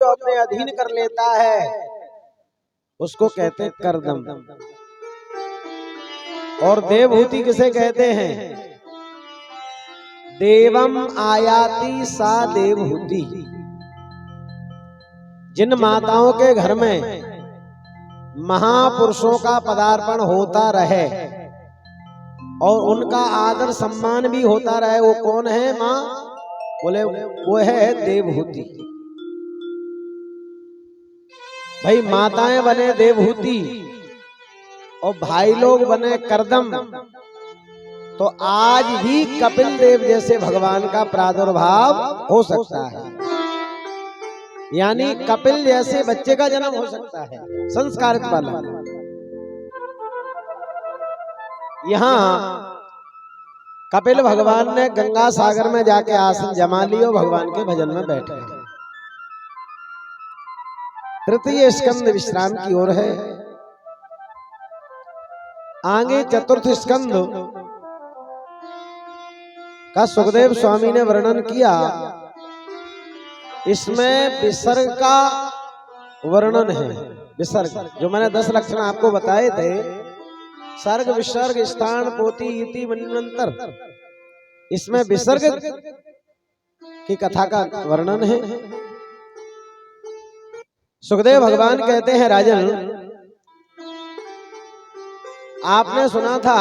जो अपने अधीन कर लेता है उसको कहते हैं कर्दम। और देवहूति किसे कहते हैं? देवम आयाति सा देवहूति। जिन माताओं के घर में महापुरुषों का पदार्पण होता रहे और उनका आदर सम्मान भी होता रहे, वो कौन है माँ? बोले वो है देवहूति। भाई माताएं बने देवहूति और भाई लोग बने कर्दम, तो आज भी कपिल देव जैसे भगवान का प्रादुर्भाव हो सकता है। यानी कपिल जैसे बच्चे का जन्म हो सकता है, संस्कारित वाला। यहाँ कपिल भगवान ने गंगा सागर में जाके आसन जमा लियो, भगवान के भजन में बैठे। तृतीय स्कंद विश्राम की ओर है। आगे चतुर्थ स्कंद का सुखदेव स्वामी ने वर्णन किया। इसमें विसर्ग का वर्णन है। विसर्ग जो मैंने 10 लक्षण आपको बताए थे, सर्ग विसर्ग स्थान पोति इति मन्वंतर, इसमें विसर्ग की कथा का वर्णन है। सुखदेव भगवान कहते हैं, राजन आपने सुना था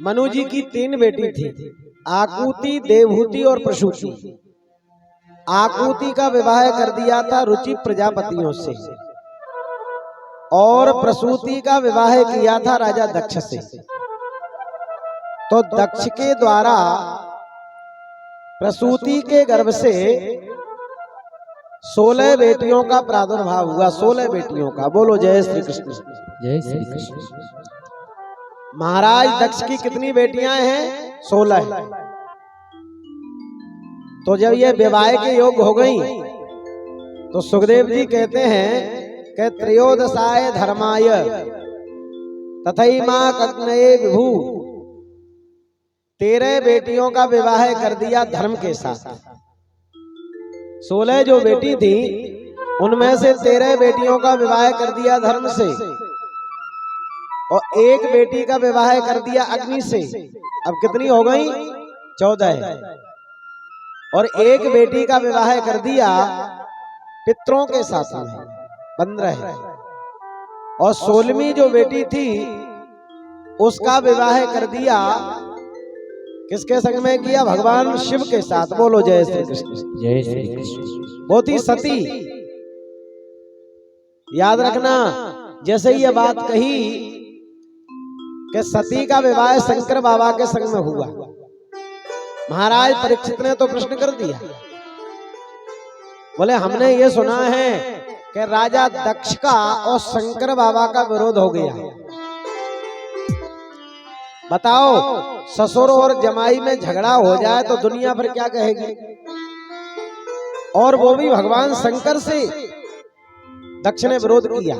मनु जी की 3 बेटी थी, आकुति, देवहूति और प्रसूति। आकुति का विवाह कर दिया था रुचि प्रजापतियों से और प्रसूति का विवाह किया था राजा दक्ष से। तो दक्ष के द्वारा प्रसूति के गर्भ से 16 बेटियों का प्रादुर्भाव हुआ। 16 बेटियों का। बोलो जय श्री कृष्ण। जय श्री कृष्ण। महाराज दक्ष की कितनी बेटियां हैं? 16। तो जब ये विवाह के योग हो गई तो सुखदेव जी कहते हैं कि त्रयोदशाय धर्माय तथैमा कग्नये विभु। 13 बेटियों का विवाह कर दिया धर्म के साथ। 16 जो बेटी थी उनमें से 13 बेटियों का विवाह कर दिया धर्म से और 1 बेटी का विवाह कर दिया अग्नि से। अब कितनी हो गई? 14। और 1 बेटी का विवाह कर दिया पितरों के साथ में, 15। और 16वीं जो बेटी थी उसका विवाह कर दिया किसके संग में किया? भगवान शिव के साथ। बोलो जय श्री कृष्ण। जय श्री कृष्ण। वो थी सती। याद रखना, जैसे ये बात कही कि सती का विवाह शंकर बाबा के संग में हुआ, महाराज परीक्षित ने तो प्रश्न कर दिया। बोले हमने ये सुना है कि राजा दक्ष का और शंकर बाबा का विरोध हो गया। बताओ, ससुर और जमाई में झगड़ा हो जाए तो दुनिया फिर क्या कहेगी? और वो भी भगवान शंकर से दक्ष ने विरोध किया,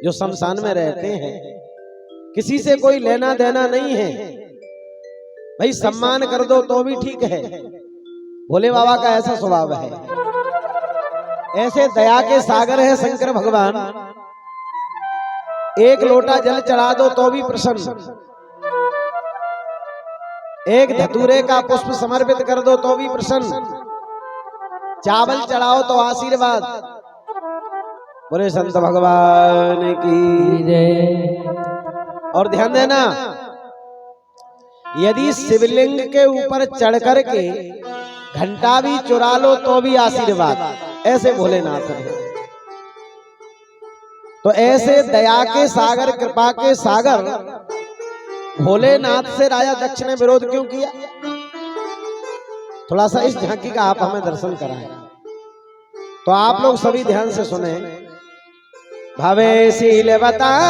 जो शमशान में रहते हैं। किसी से कोई लेना देना नहीं है। भाई सम्मान कर दो तो भी ठीक है। भोले बाबा का ऐसा स्वभाव है। ऐसे दया के सागर है शंकर भगवान। 1 लोटा जल चढ़ा दो तो भी प्रसन्न, 1 धतूरे का पुष्प समर्पित कर दो तो भी प्रसन्न, चावल चढ़ाओ तो आशीर्वाद। बोले संत भगवान की जय। और ध्यान देना, यदि शिवलिंग के ऊपर चढ़ करके घंटा भी चुरा लो तो भी आशीर्वाद। ऐसे भोलेनाथ है। तो ऐसे दया के सागर, कृपा के सागर भोलेनाथ से राजा दक्ष ने विरोध क्यों किया? थोड़ा सा इस झांकी का आप हमें दर्शन कराएं। तो आप लोग सभी ध्यान से सुने। भवे शीलवतां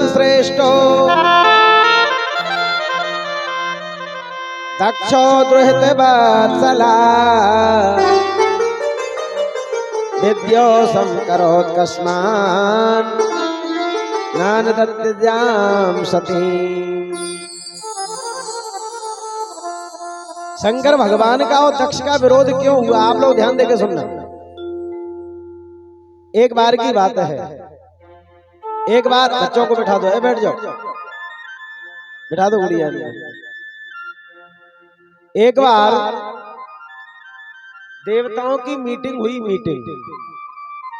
श्रेष्ठो दक्षो दुहित वत्सला विद्यो संकरोत्कस्मान् ज्ञानदत्तजां सती। शंकर भगवान का और दक्ष का विरोध क्यों हुआ, आप लोग ध्यान देके सुनना। एक बार की बात है, एक बार बच्चों को बिठा दो, बैठ जाओ, बिठा दो गुड़िया। एक बार देवताओं की मीटिंग हुई,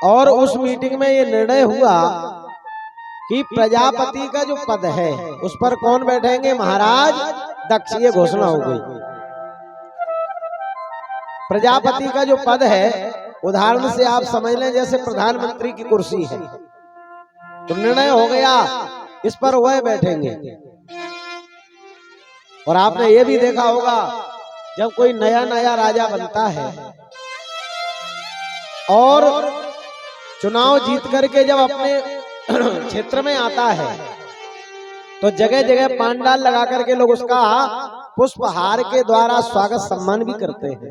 और उस मीटिंग में ये निर्णय हुआ कि प्रजापति का जो पद है उस पर कौन बैठेंगे, महाराज दक्ष। ये घोषणा हो गई। प्रजापति का जो पद है, उदाहरण से आप समझ लें जैसे प्रधानमंत्री की कुर्सी है, तो निर्णय हो गया इस पर वह बैठेंगे। और आपने ये भी देखा होगा जब कोई नया नया राजा बनता है और चुनाव जीत करके जब अपने क्षेत्र में आता है तो जगह जगह पांडाल लगा करके लोग उसका पुष्पहार के द्वारा स्वागत सम्मान भी करते हैं।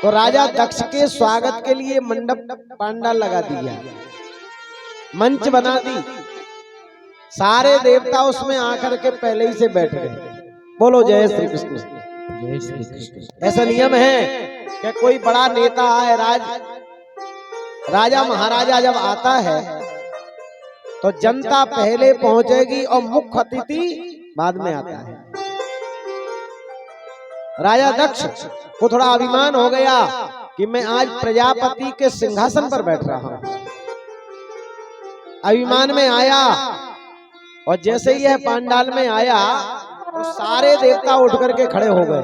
तो राजा दक्ष के स्वागत के लिए मंडप पांडाल लगा दिया, मंच बना दी, सारे देवता उसमें आकर के पहले ही से बैठ गए। बोलो जय श्री कृष्ण। जय श्री कृष्ण। ऐसा नियम है कि कोई बड़ा नेता आए, राजा महाराजा जब आता है तो जनता पहले पहुंचेगी और मुख्य अतिथि बाद में आता है। राजा दक्ष को थोड़ा अभिमान हो गया कि मैं आज प्रजापति के सिंहासन पर बैठ रहा हूं। अभिमान में आया और जैसे ही यह पांडाल में आया तो सारे देवता उठ करके खड़े हो गए।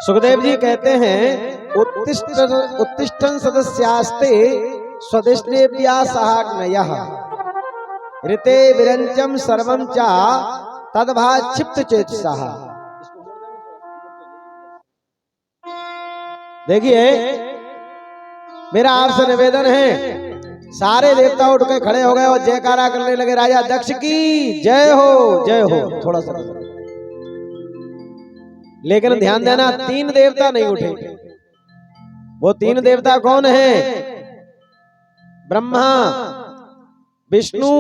सुखदेव जी कहते हैं उत्तिष्ठन् सदस्यास्ते स्वदेष्टेभ्यः सहाग्नयः ऋते विरंचम सर्वं च तद्भा क्षिप्त चेतसः। देखिए मेरा आपसे निवेदन है, सारे देवता उठ के खड़े हो गए और जयकारा करने लगे, राजा दक्ष की जय हो, जय हो। थोड़ा सा लेकिन ध्यान देना, 3 देवता नहीं उठे। वो 3 देवता कौन है? ब्रह्मा, विष्णु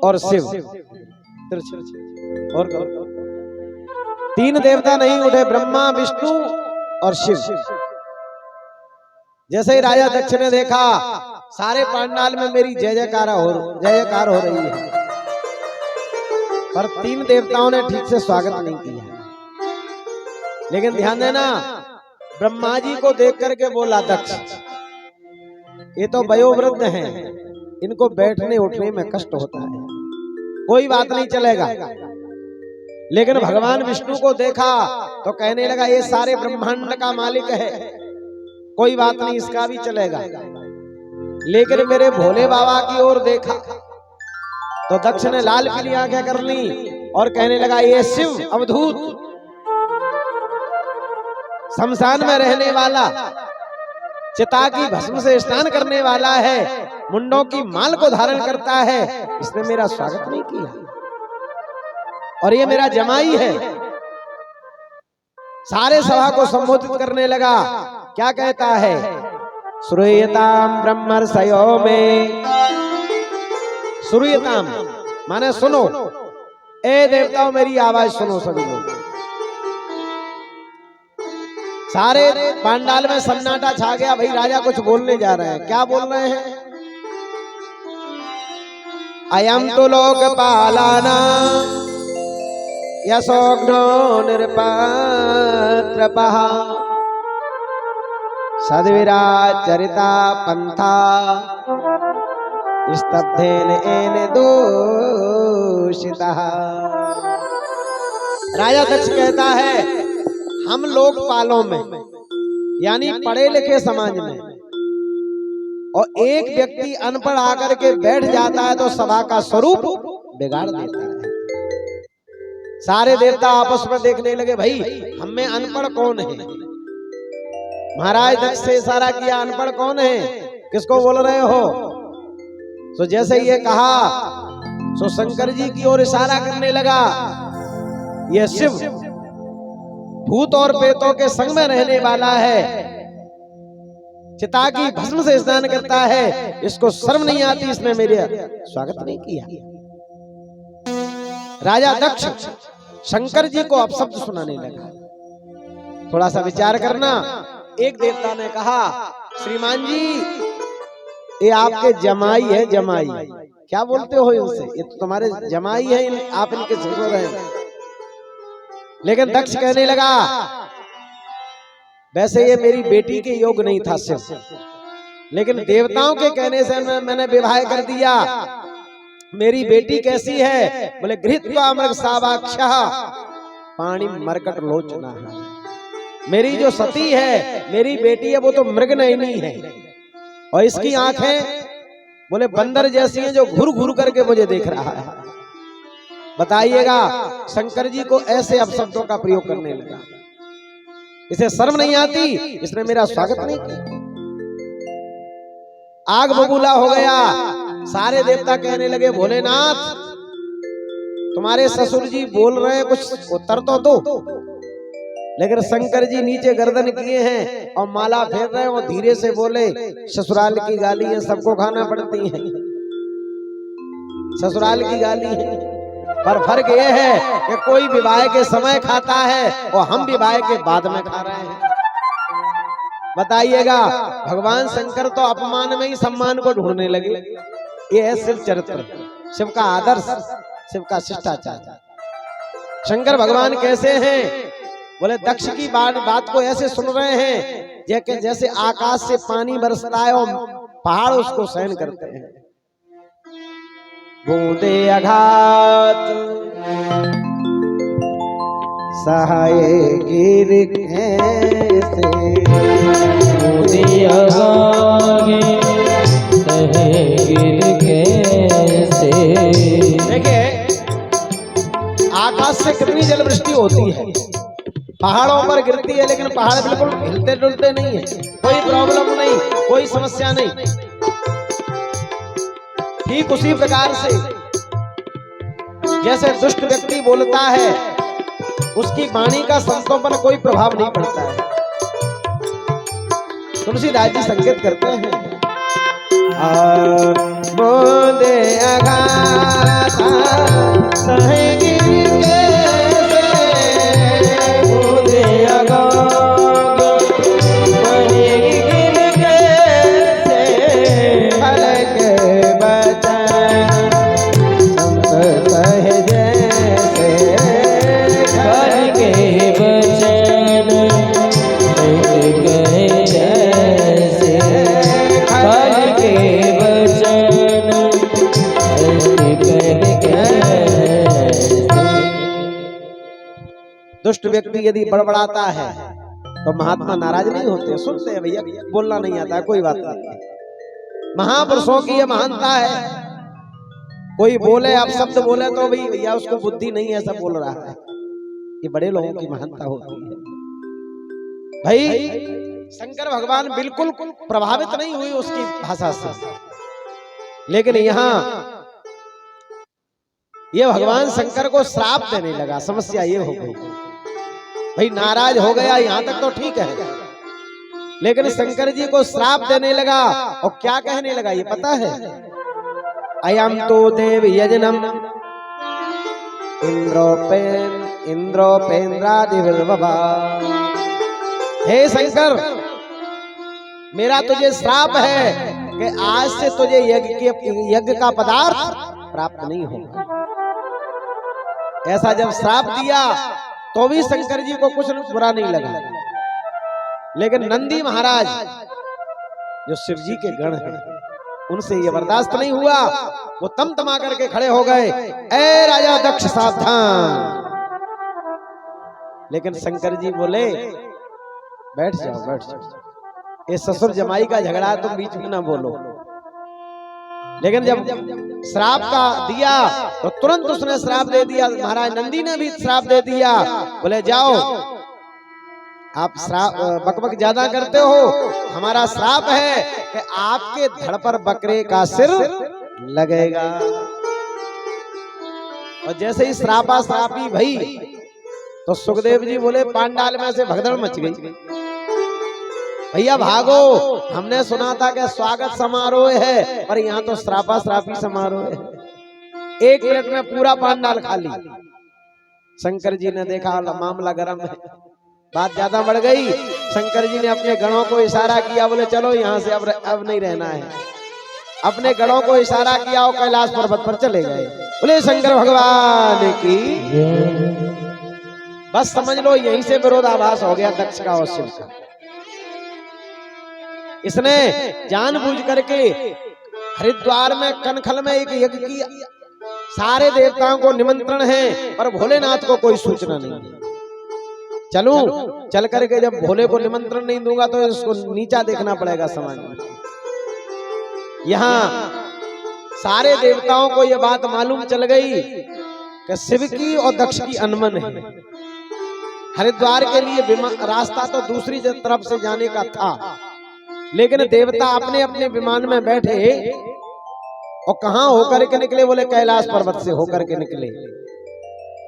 और शिव। और 3 देवता नहीं उठे, ब्रह्मा, विष्णु और शिव। जैसे ही राजा दक्ष ने देखा सारे पांडाल में मेरी जय जयकार हो रही है, पर 3 देवताओं ने ठीक से स्वागत नहीं किया। लेकिन ध्यान देना, ब्रह्मा जी को देख करके बोला दक्ष, ये तो वयोवृद्ध हैं, इनको बैठने उठने में कष्ट होता है, कोई बात नहीं चलेगा। लेकिन भगवान विष्णु को देखा तो कहने लगा ये सारे ब्रह्मांड का मालिक है, कोई बात नहीं, इसका भी चलेगा। लेकिन मेरे भोले बाबा की ओर देखा तो दक्ष ने लाल पीली आंखें कर ली और कहने लगा ये शिव अवधूत, शमशान में रहने वाला, चिता की भस्म से स्नान करने वाला है, मुंडों की माल को धारण करता है, इसने मेरा स्वागत नहीं किया और ये मेरा जमाई है। सारे सभा को संबोधित करने लगा, क्या कहता है? श्रूयताम ब्रह्मर्षयो में, श्रूयताम माने सुनो, ए देवताओं मेरी आवाज सुनो सभी लोग। सारे पांडाल में सन्नाटा छा गया। भाई राजा कुछ बोलने जा रहे हैं, क्या बोल रहे हैं? अयम तो लोकपालाना यशोघ्नो निरपत्रपः सद्विराचरिता पंथा स्तब्धेन एन दूषितः। राजा दक्ष कहता है हम लोकपालों में यानी पढ़े लिखे समाज में और एक व्यक्ति अनपढ़ आकर के बैठ जाता है तो सभा का स्वरूप बिगाड़ देता है। सारे देवता आपस में देखने लगे, भाई हम में अनपढ़ कौन है? महाराज दक्ष से इशारा किया, अनपढ़ कौन है, किसको बोल रहे हो? तो जैसे ये कहा तो शंकर जी की ओर इशारा करने लगा। यह शिव भूत और प्रेतों के संग में रहने वाला है, चिता की भस्म से स्नान करता है, इसको शर्म नहीं आती, इसने मेरे स्वागत नहीं किया। राजा दक्ष शंकर जी को अपशब्द सुनाने लगा। थोड़ा सा विचार करना। एक देवता ने कहा, श्रीमान जी ये आपके जमाई है, जमाई। क्या बोलते हो इनसे? ये तो तुम्हारे जमाई है, आप इनके ससुर हैं। लेकिन दक्ष कहने लगा, वैसे ये मेरी बेटी के योग नहीं था सिर्फ, लेकिन देवताओं के कहने से मैंने विवाह कर दिया। मेरी बेटी कैसी है? बोले घृत्वा मृग सावाक्षः पाणी मरकट लोचना है। मेरी जो सती है, मेरी बेटी है, वो तो मृग नयनी है और इसकी आंखें बोले बंदर जैसी हैं जो घुर घुर करके मुझे देख रहा है। बताइएगा, शंकर जी को ऐसे अपशब्दों का प्रयोग करने लगा। इसे शर्म नहीं आती? इसने मेरा स्वागत नहीं किया। आग बबूला हो गया। सारे देवता कहने लगे, भोलेनाथ तुम्हारे ससुर जी बोल रहे हैं, कुछ उत्तर तो दो। लेकिन शंकर जी नीचे गर्दन किए हैं और माला फेर रहे हैं और धीरे से बोले, ससुराल की गाली है, सबको खाना पड़ती है, ससुराल की गाली है, पर फर्क यह है कि कोई विवाह के समय खाता है और हम विवाह के बाद में खा रहे हैं। बताइएगा, भगवान शंकर तो अपमान में ही सम्मान को ढूंढने लगे। ये है शिव चरित्र, शिव का आदर्श, शिव का शिष्टाचार। शंकर भगवान कैसे हैं? बोले दक्ष की बात को ऐसे सुन रहे हैं जैसे आकाश से पानी बरसता है और पहाड़ उसको सहन करते हैं। बूंदे आघात सहाय गिर कैसे, बूंदे आघात सहाय गिर कैसे। देखिए, आकाश से कितनी जल वृष्टि होती है, पहाड़ों पर गिरती है, लेकिन पहाड़ बिल्कुल हिलते डुलते नहीं है, कोई प्रॉब्लम नहीं, कोई समस्या नहीं। ठीक उसी प्रकार से जैसे दुष्ट व्यक्ति बोलता है, उसकी वाणी का संतों पर कोई प्रभाव नहीं पड़ता है। तुलसीदास जी संकेत करते हैं, बूंदे आघात सहाय गिर कैसे, बूंदे आघात सहाय गिर कैसे, फल के बचन संत सह जैसे, फल के बचन संत कहे जैसे, फल के बचन संत कहे जैसे। दुष्ट व्यक्ति यदि बड़बड़ाता है तो महात्मा नाराज नहीं होते, सुनते हैं, भैया बोलना नहीं आता है, कोई बात नहीं। महापुरुषों की यह महानता है। कोई बोले, आप शब्द बोले तो भैया उसको बुद्धि नहीं है, सब बोल रहा है, ये बड़े लोगों की महानता होती है। भाई शंकर भगवान बिल्कुल प्रभावित नहीं हुई उसकी भाषा से, लेकिन यहाँ ये भगवान शंकर को श्राप देने लगा। समस्या ये हो गई, भाई नाराज हो गया यहां तक तो ठीक है, लेकिन शंकर जी को श्राप देने लगा। और क्या कहने लगा ये पता है? अयम तो देव यजनम इंद्रोपेन्द्रादिर्भवा। हे शंकर, मेरा तुझे श्राप है कि आज से तुझे यज्ञ का पदार्थ प्राप्त नहीं होगा। ऐसा जब श्राप दिया तो भी शंकर जी को कुछ बुरा नहीं लगा, लेकिन नंदी महाराज जो शिव जी के गण हैं, उनसे ये बर्दाश्त नहीं हुआ। वो तमा करके खड़े हो गए, ए राजा दक्ष सावधान। लेकिन शंकर जी बोले, बैठ जाओ बैठ जाओ, ये ससुर जमाई का झगड़ा है, तुम बीच में ना बोलो। लेकिन जब श्राप का दिया तो तुरंत उसने श्राप दे दिया। महाराज नंदी ने भी श्राप दे दिया, बोले जाओ, आप श्राप बकबक ज्यादा करते हो, हमारा श्राप है कि आपके धड़ पर बकरे का सिर लगेगा। और जैसे ही श्रापी भई तो सुखदेव जी बोले, पांडाल में से भगदड़ मच गई, भैया भागो, हमने सुना था कि स्वागत समारोह है, पर यहाँ तो श्रापी समारोह है। 1 मिनट में पूरा पांडाल खाली। शंकर जी ने देखा मामला गर्म है, बात ज्यादा बढ़ गई। शंकर जी ने अपने गणों को इशारा किया, बोले चलो यहाँ से अब नहीं रहना है। अपने गणों को इशारा किया और कैलाश पर्वत पर चले गए। बोले शंकर भगवान की। बस समझ लो यहीं से विरोधाभास हो गया दक्ष का और शिव का। इसने जानबूझ करके हरिद्वार में कनखल में एक यज्ञ किया। सारे देवताओं को निमंत्रण है पर भोलेनाथ को कोई सूचना नहीं है। चलूं, चल करके जब भोले को निमंत्रण नहीं दूंगा तो इसको नीचा देखना पड़ेगा समाज में। यहाँ सारे देवताओं को यह बात मालूम चल गई कि शिव की और दक्ष की अनमन है। हरिद्वार के लिए रास्ता तो दूसरी तरफ से जाने का था, लेकिन देवता अपने अपने विमान में बैठे और कहां होकर के निकले? बोले कैलाश पर्वत से होकर के निकले।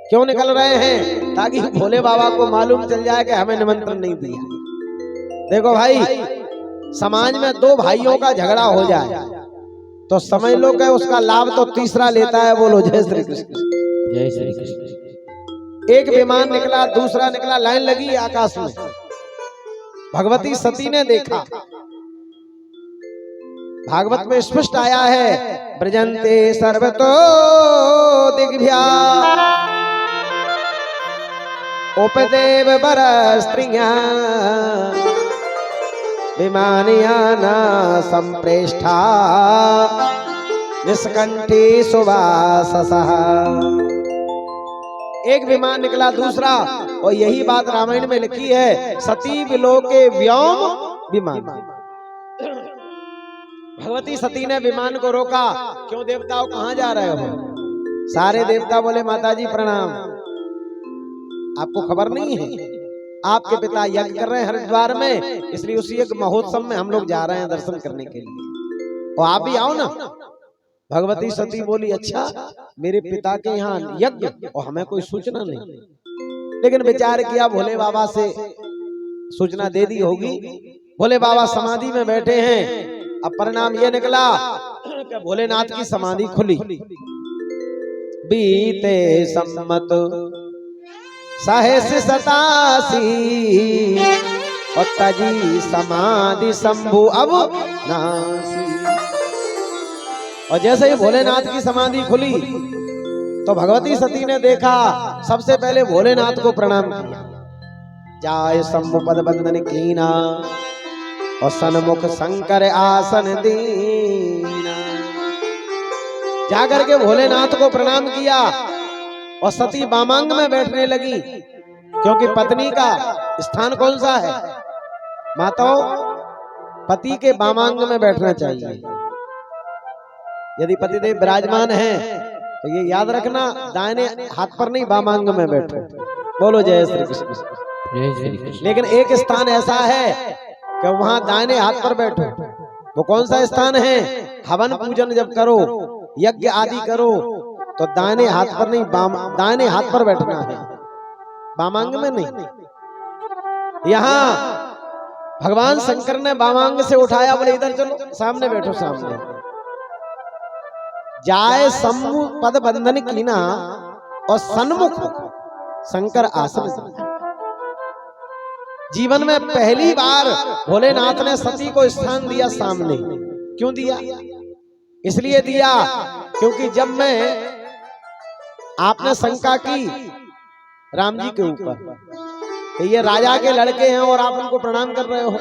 क्यों निकल रहे हैं? ताकि भोले बाबा को मालूम चल जाए कि हमें निमंत्रण नहीं दिया। देखो भाई, समाज में दो भाइयों का झगड़ा हो जाए तो समझ लो कि उसका लाभ तो तीसरा लेता है। बोलो जय श्री कृष्ण। जय श्री कृष्ण। एक विमान निकला, दूसरा निकला, लाइन लगी आकाश में। भगवती सती ने देखा, भागवत में स्पष्ट आया है, ब्रजंते सर्वतो दिग्भ्या उपदेव बर स्त्रिया विमानयाना संप्रेष्ठा निष्कंठी सुवाससः। एक विमान निकला, दूसरा, और यही बात रामायण में लिखी है, सती विलोके व्योम विमान। भगवती सती ने विमान को रोका, क्यों देवताओं कहां जा रहे हो? सारे देवता बोले माताजी प्रणाम, आपको खबर नहीं है आपके पिता यज्ञ कर रहे हैं हरिद्वार में, इसलिए उसी यज्ञ महोत्सव में हम लोग जा रहे हैं दर्शन करने के लिए, और आप भी आओ ना। भगवती सती बोली अच्छा, मेरे पिता के यहाँ यज्ञ और हमें कोई सूचना नहीं। लेकिन विचार किया, भोले बाबा से सूचना दे दी होगी। भोले बाबा समाधि में बैठे हैं। अब परिणाम ये निकला कि भोलेनाथ की समाधि खुली। बीते सम्मत सहस 87 और तजी समाधि शंभु अब नासी। और जैसे ही भोलेनाथ की समाधि खुली तो भगवती सती ने देखा, सबसे पहले भोलेनाथ को प्रणाम किया। जाय शंभु पद बंदन कीना और सन्मुख शंकर आसन दीना। जाकर के भोलेनाथ को प्रणाम किया और सती वामांग में बैठने लगी, क्योंकि पत्नी का स्थान कौन सा है? माताओं, पति के वामांग में बैठना चाहिए। यदि पतिदेव विराजमान हैं तो ये याद रखना, दाहिने हाथ पर नहीं, वामांग में बैठो। बोलो जय श्री कृष्ण। जय श्री कृष्ण। लेकिन एक स्थान ऐसा है कि वहां दाहिने हाथ पर बैठो। वो कौन सा स्थान है? हवन पूजन जब करो, यज्ञ आदि करो तो दाहिने हाथ पर नहीं, दाहिने हाथ पर बैठना है, वामांग में नहीं। यहाँ भगवान शंकर ने वामांग से उठाया, बोले इधर चलो, सामने बैठो, सामने। जाय शंभु पद बंधन कीना और सन्मुख शंकर आसन। जीवन में पहली बार भोलेनाथ ने सती को स्थान दिया सामने। क्यों दिया? इसलिए दिया क्योंकि जब मैं, आपने शंका की राम जी के ऊपर कि ये राजा के लड़के हैं और आप उनको प्रणाम कर रहे हो।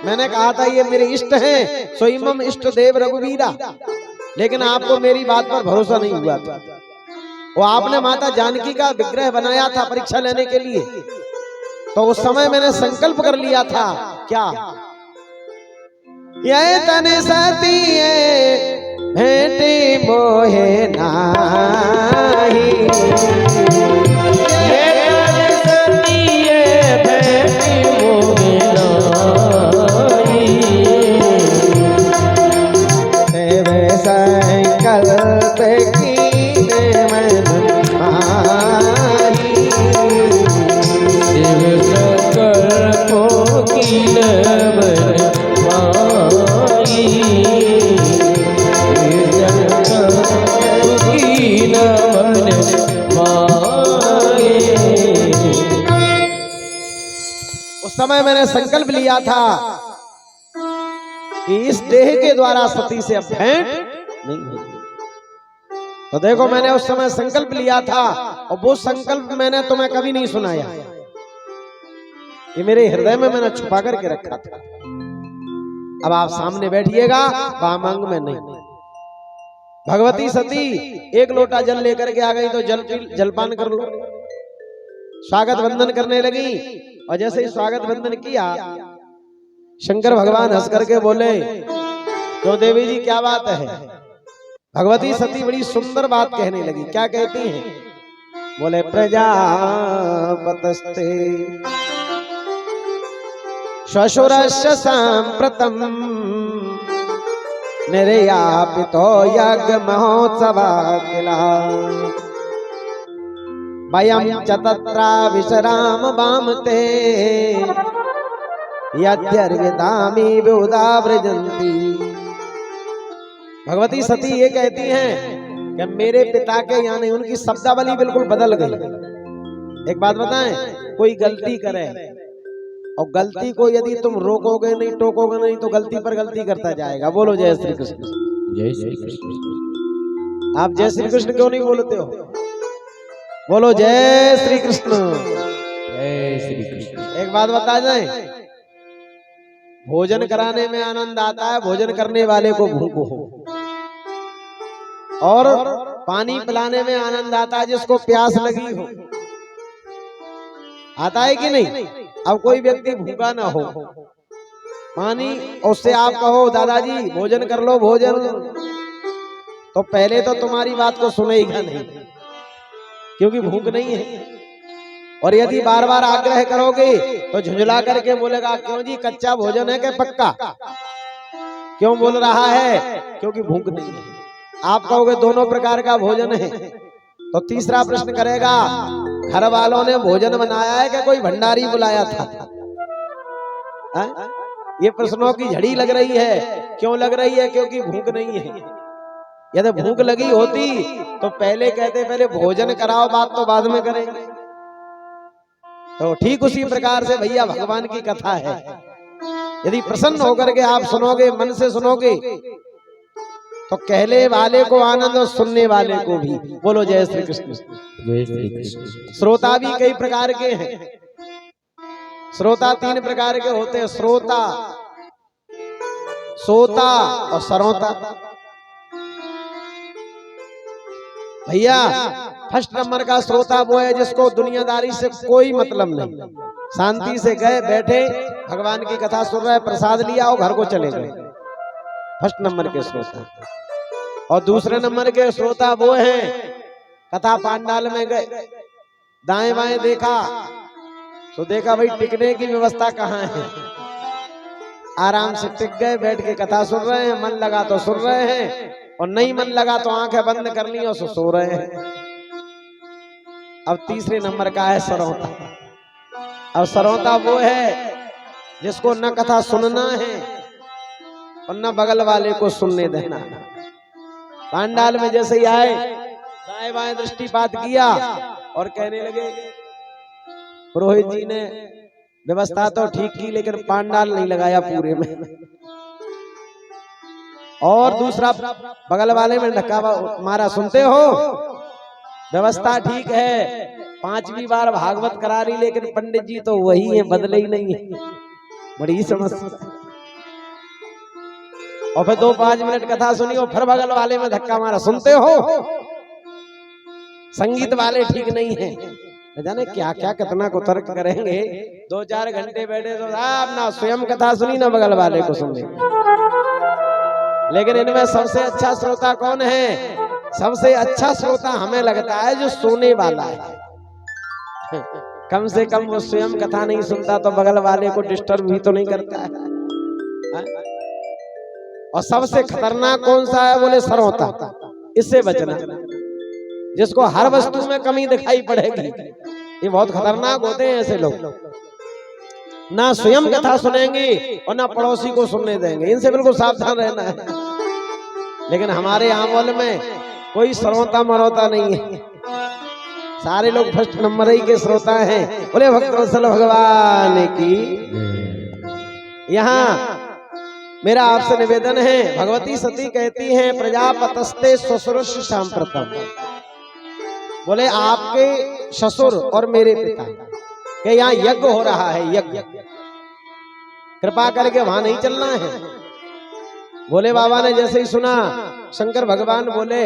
मैंने कहा था ये मेरे इष्ट हैं, स्वयं इष्ट देव रघुवीरा, लेकिन आपको मेरी बात पर भरोसा नहीं हुआ था। वो आपने माता जानकी का विग्रह बनाया था परीक्षा लेने के लिए, तो उस समय मैंने संकल्प कर लिया था, क्या? ये तने सती भेंटी मोहे नाही, ये तने सती भेंटी मोहे नाही, तेरे संकल्प की मन माही, शिव संकल्पों की मन माही, शिव संकल्पों की मन माही। समय मैंने संकल्प लिया था कि इस देह के द्वारा सती से अब भेंट नहीं होगी। तो देखो मैंने उस समय संकल्प लिया था और वो संकल्प मैंने तुम्हें कभी नहीं सुनाया, ये मेरे हृदय में मैंने छुपा करके रखा था। अब आप सामने बैठिएगा, वामांग में नहीं। भगवती सती एक लोटा जल लेकर के आ गई तो जलपान कर लो। स्वागत वंदन करने लगी और जैसे ही स्वागत वंदन किया, शंकर भगवान हंस करके बोले, क्यों देवी जी क्या बात है? भगवती सती बड़ी सुंदर बात कहने लगी। क्या कहती हैं? बोले, प्रजापतस्ते श्वशुरस्य सांप्रतम निर्यापितो यज्ञ महोत्सवा किला वयं च तत्रा विश्राम वामते यद्यर्विदामी विउदा व्रजन्ति। भगवती सती ये कहती हैं कि मेरे पिता के यानी उनकी शब्दावली बिल्कुल बदल गई। एक बात बताएं, कोई गलती करे और गलती को यदि तुम रोकोगे नहीं, टोकोगे नहीं, तो गलती पर गलती करता जाएगा। बोलो जय श्री कृष्ण। जय श्री कृष्ण। आप जय श्री कृष्ण क्यों नहीं बोलते हो? बोलो जय श्री कृष्ण। जय श्री कृष्ण। एक बात बता जाए, भोजन कराने में आनंद आता है भोजन करने वाले को भूख हो, और पानी पिलाने में आनंद आता है जिसको प्यास लगी हो। आता है कि नहीं? अब कोई व्यक्ति भूखा ना हो, पानी उससे आप कहो दादाजी भोजन कर लो भोजन, तो पहले तो तुम्हारी बात को सुनेगा नहीं, क्योंकि भूख नहीं है। और यदि बार बार आग्रह करोगे तो झुंझला करके बोलेगा, क्यों जी कच्चा भोजन है कि पक्का? क्यों बोल रहा है? क्योंकि भूख नहीं है। आप कहोगे दोनों प्रकार का भोजन है, तो तीसरा प्रश्न करेगा, घर वालों ने भोजन बनाया है कि कोई भंडारी बुलाया था? ये प्रश्नों की झड़ी लग रही है। क्यों लग रही है? क्योंकि भूख नहीं है। यदि भूख लगी होती तो पहले कहते पहले भोजन कराओ, बात तो बाद में करेंगे। तो ठीक उसी प्रकार से भैया भगवान की कथा है, यदि प्रसन्न होकर के आप सुनोगे, मन से सुनोगे, तो कहने वाले को आनंद और सुनने वाले को भी। बोलो जय श्री कृष्ण। जय श्री कृष्ण। श्रोता भी कई प्रकार के हैं। श्रोता 3 प्रकार के होते हैं, श्रोता, सोता और सरोता। भैया फर्स्ट नंबर का श्रोता वो है जिसको दुनियादारी से कोई मतलब नहीं, शांति से गए बैठे भगवान की कथा सुन रहे, प्रसाद लिया और घर को चले गए। फर्स्ट नंबर के श्रोता। और दूसरे नंबर के श्रोता वो हैं, कथा पांडाल में गए, दाएं बाएं देखा तो देखा भाई टिकने की व्यवस्था कहाँ है, आराम से टिक गए, बैठ के कथा सुन रहे हैं, मन लगा तो सुन रहे हैं और नहीं मन लगा तो आंखें बंद कर ली और सो रहे हैं। अब तीसरे नंबर का है सरौता। अब सरौता वो है जिसको न कथा सुनना है और न बगल वाले को सुनने देना। पांडाल में जैसे ही आए, दाएं बाएं दृष्टिपात किया और कहने लगे, पुरोहित जी ने व्यवस्था तो ठीक की लेकिन पांडाल नहीं लगाया पूरे में। और दूसरा बगल वाले में धक्का मारा, सुनते हो व्यवस्था ठीक है, 5वीं बार भागवत करा रही लेकिन पंडित जी तो वही है, बदले ही नहीं है। बड़ी समस्या। और फिर 2-5 मिनट कथा सुनी और फिर बगल वाले में धक्का मारा, सुनते हो संगीत वाले ठीक नहीं है। जाने क्या क्या कितना को तर्क करेंगे। 2-4 घंटे बैठे तो आप ना स्वयं कथा सुनी ना बगल वाले को सुन। लेकिन इनमें सबसे अच्छा श्रोता कौन है? सबसे अच्छा श्रोता हमें लगता है जो सोने वाला है। कम से कम वो स्वयं कथा नहीं सुनता तो बगल वाले को डिस्टर्ब भी तो नहीं करता है। और सबसे खतरनाक कौन सा है? बोले सरौता। इससे बचना, जिसको हर वस्तु में कमी दिखाई पड़ेगी। ये बहुत खतरनाक होते हैं ऐसे लोग, ना स्वयं कथा सुनेंगे और ना पड़ोसी को सुनने देंगे। इनसे बिल्कुल सावधान रहना है। लेकिन हमारे आंवल में कोई सरौता मरौता नहीं है। सारे लोग फर्स्ट नंबर ही के श्रोता हैं। बोले भक्तवत्सल भगवान की। यहाँ मेरा आपसे निवेदन है, भगवती सती कहती हैं प्रजापतस्ते ससुरश सांप्रतम। बोले आपके ससुर और मेरे पिता के यहाँ यज्ञ हो रहा है, यज्ञ, कृपा करके वहां नहीं चलना है। भोले बाबा ने जैसे ही सुना, शंकर भगवान बोले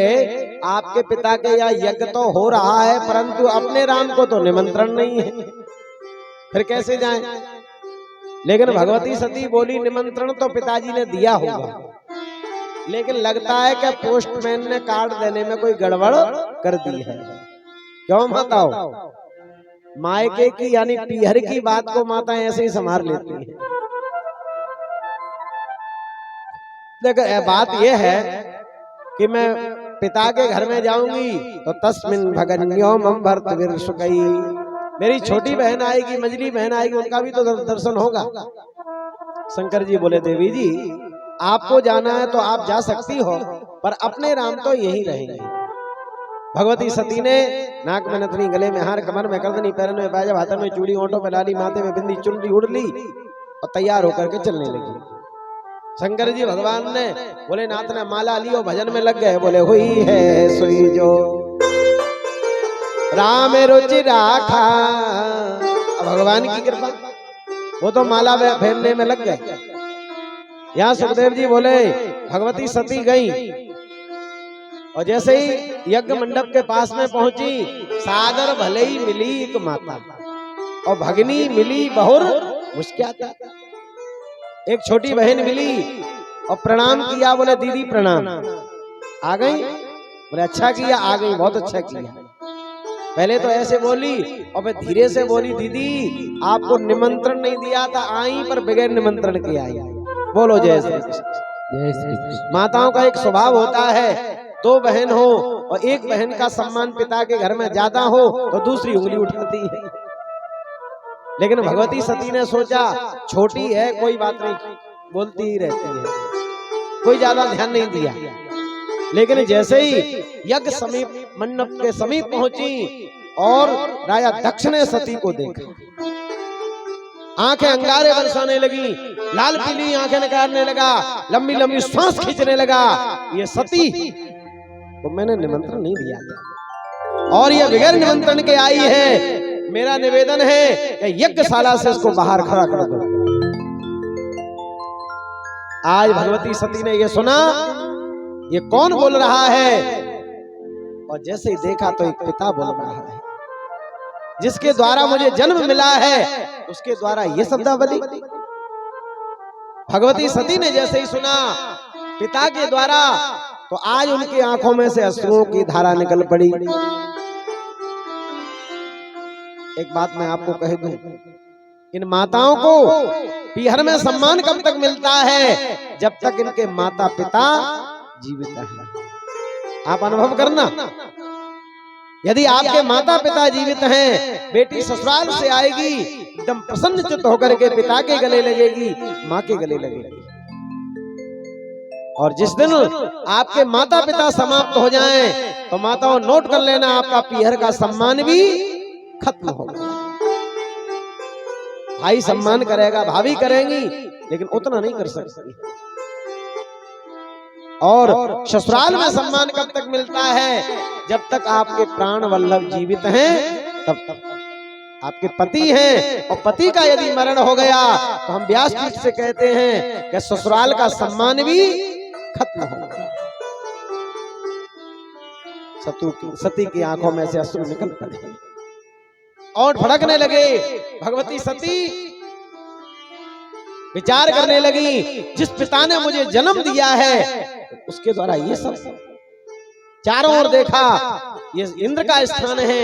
आपके पिता के यहाँ यज्ञ तो हो रहा है, परंतु अपने राम को तो निमंत्रण नहीं है, फिर कैसे जाएं? लेकिन भगवती सती बोली निमंत्रण तो पिताजी ने दिया होगा, लेकिन लगता है कि पोस्टमैन ने कार्ड देने में कोई गड़बड़ कर दी है। क्यों माताओ? मायके की यानी पीहर की बात को माता ऐसे ही संभाल लेती है। देखो बात यह है कि मैं पिता के घर में जाऊंगी तो तस्मिन भगन्यो मम भरत विरसुकई, मेरी छोटी बहन आएगी, मझली बहन आएगी, उनका भी तो दर्शन होगा। शंकर जी बोले देवी जी आपको जाना है तो आप जा सकती हो, पर अपने राम तो यही रहेंगे। भगवती सती ने नाक में नथनी, गले में हार, कमर में करदनी, पैरों में बाजा, हाथों में चूड़ी, ओंठों में लाली, माथे में बिंदी, चुनरी उड़ ली और तैयार होकर के चलने लगी। शंकर जी भगवान ने भोलेनाथ ने माला ली और भजन में लग गए। बोले हुई है सोई जो राम रुचि राखा। भगवान की कृपा, वो तो माला फेरने में लग गए। यहाँ सुखदेव जी बोले भगवती सती गई और जैसे ही यज्ञ मंडप के पास में पहुंची, सादर भले ही मिली एक माता और भगनी मिली बहुर मुस्कुराता। एक छोटी बहन मिली और प्रणाम किया। बोले दीदी प्रणाम। आ गई? बोले अच्छा किया, आ गई, बहुत अच्छा किया। पहले तो ऐसे बोली और फिर धीरे से बोली दीदी आपको निमंत्रण नहीं दिया था, आई पर बगैर निमंत्रण के आई। बोलो जय श्री कृष्ण। जय श्री कृष्ण। माताओं का एक स्वभाव होता है, दो बहन हो और एक बहन का सम्मान पिता के घर में ज्यादा हो तो दूसरी उंगली उठाती है। लेकिन भगवती सती ने सोचा छोटी है कोई बात नहीं, बोलती ही रहती है, कोई ज्यादा ध्यान नहीं दिया। लेकिन जैसे ही यज्ञ समीप मंडप के समीप पहुंची और राजा दक्ष ने सती को देखा, आंखें अंगारे बरसाने लगी, लाल पीली आंखें निकालने लगा, लंबी लंबी सांस खींचने लगा। ये सती तो मैंने निमंत्रण नहीं दिया था और ये बगैर निमंत्रण के आई है। मेरा निवेदन है कि यज्ञशाला से इसको बाहर खड़ा कर दो। आज भगवती सती ने ये सुना, ये कौन बोल रहा है? और जैसे ही देखा तो एक पिता बोल रहा है, जिसके द्वारा मुझे जन्म मिला है उसके द्वारा ये शब्दावली। भगवती सती ने जैसे ही सुना पिता के द्वारा, तो आज उनकी आंखों में से अश्रुओं की धारा निकल पड़ी। एक बात मैं आपको कह दूं, इन माताओं को पीहर में सम्मान कब तक मिलता है? जब तक इनके माता पिता जीवित हैं। आप अनुभव करना, यदि आपके माता पिता जीवित हैं, बेटी ससुराल से आएगी एकदम प्रसन्नचित्त होकर के पिता के गले लगेगी, माँ के गले लगेगी। और जिस दिन आपके माता पिता समाप्त हो जाएं, तो माताओं नोट कर लेना आपका पीहर का सम्मान भी खत्म होगा। भाई सम्मान करेगा, भाभी करेंगी, लेकिन उतना नहीं कर सकती। और ससुराल में सम्मान कब तक मिलता है? जब तक आपके प्राण वल्लभ जीवित हैं, तब तक आपके पति हैं। और पति का यदि मरण हो गया तो हम व्यास जी से कहते हैं कि ससुराल का सम्मान भी खत्म हो गया। सती की आंखों में से अश्रु निकल पड़े और भड़कने लगे। भगवती सती विचार करने लगी, जिस पिता ने मुझे जन्म दिया है उसके द्वारा ये सब। चारों ओर देखा, ये इंद्र का स्थान है,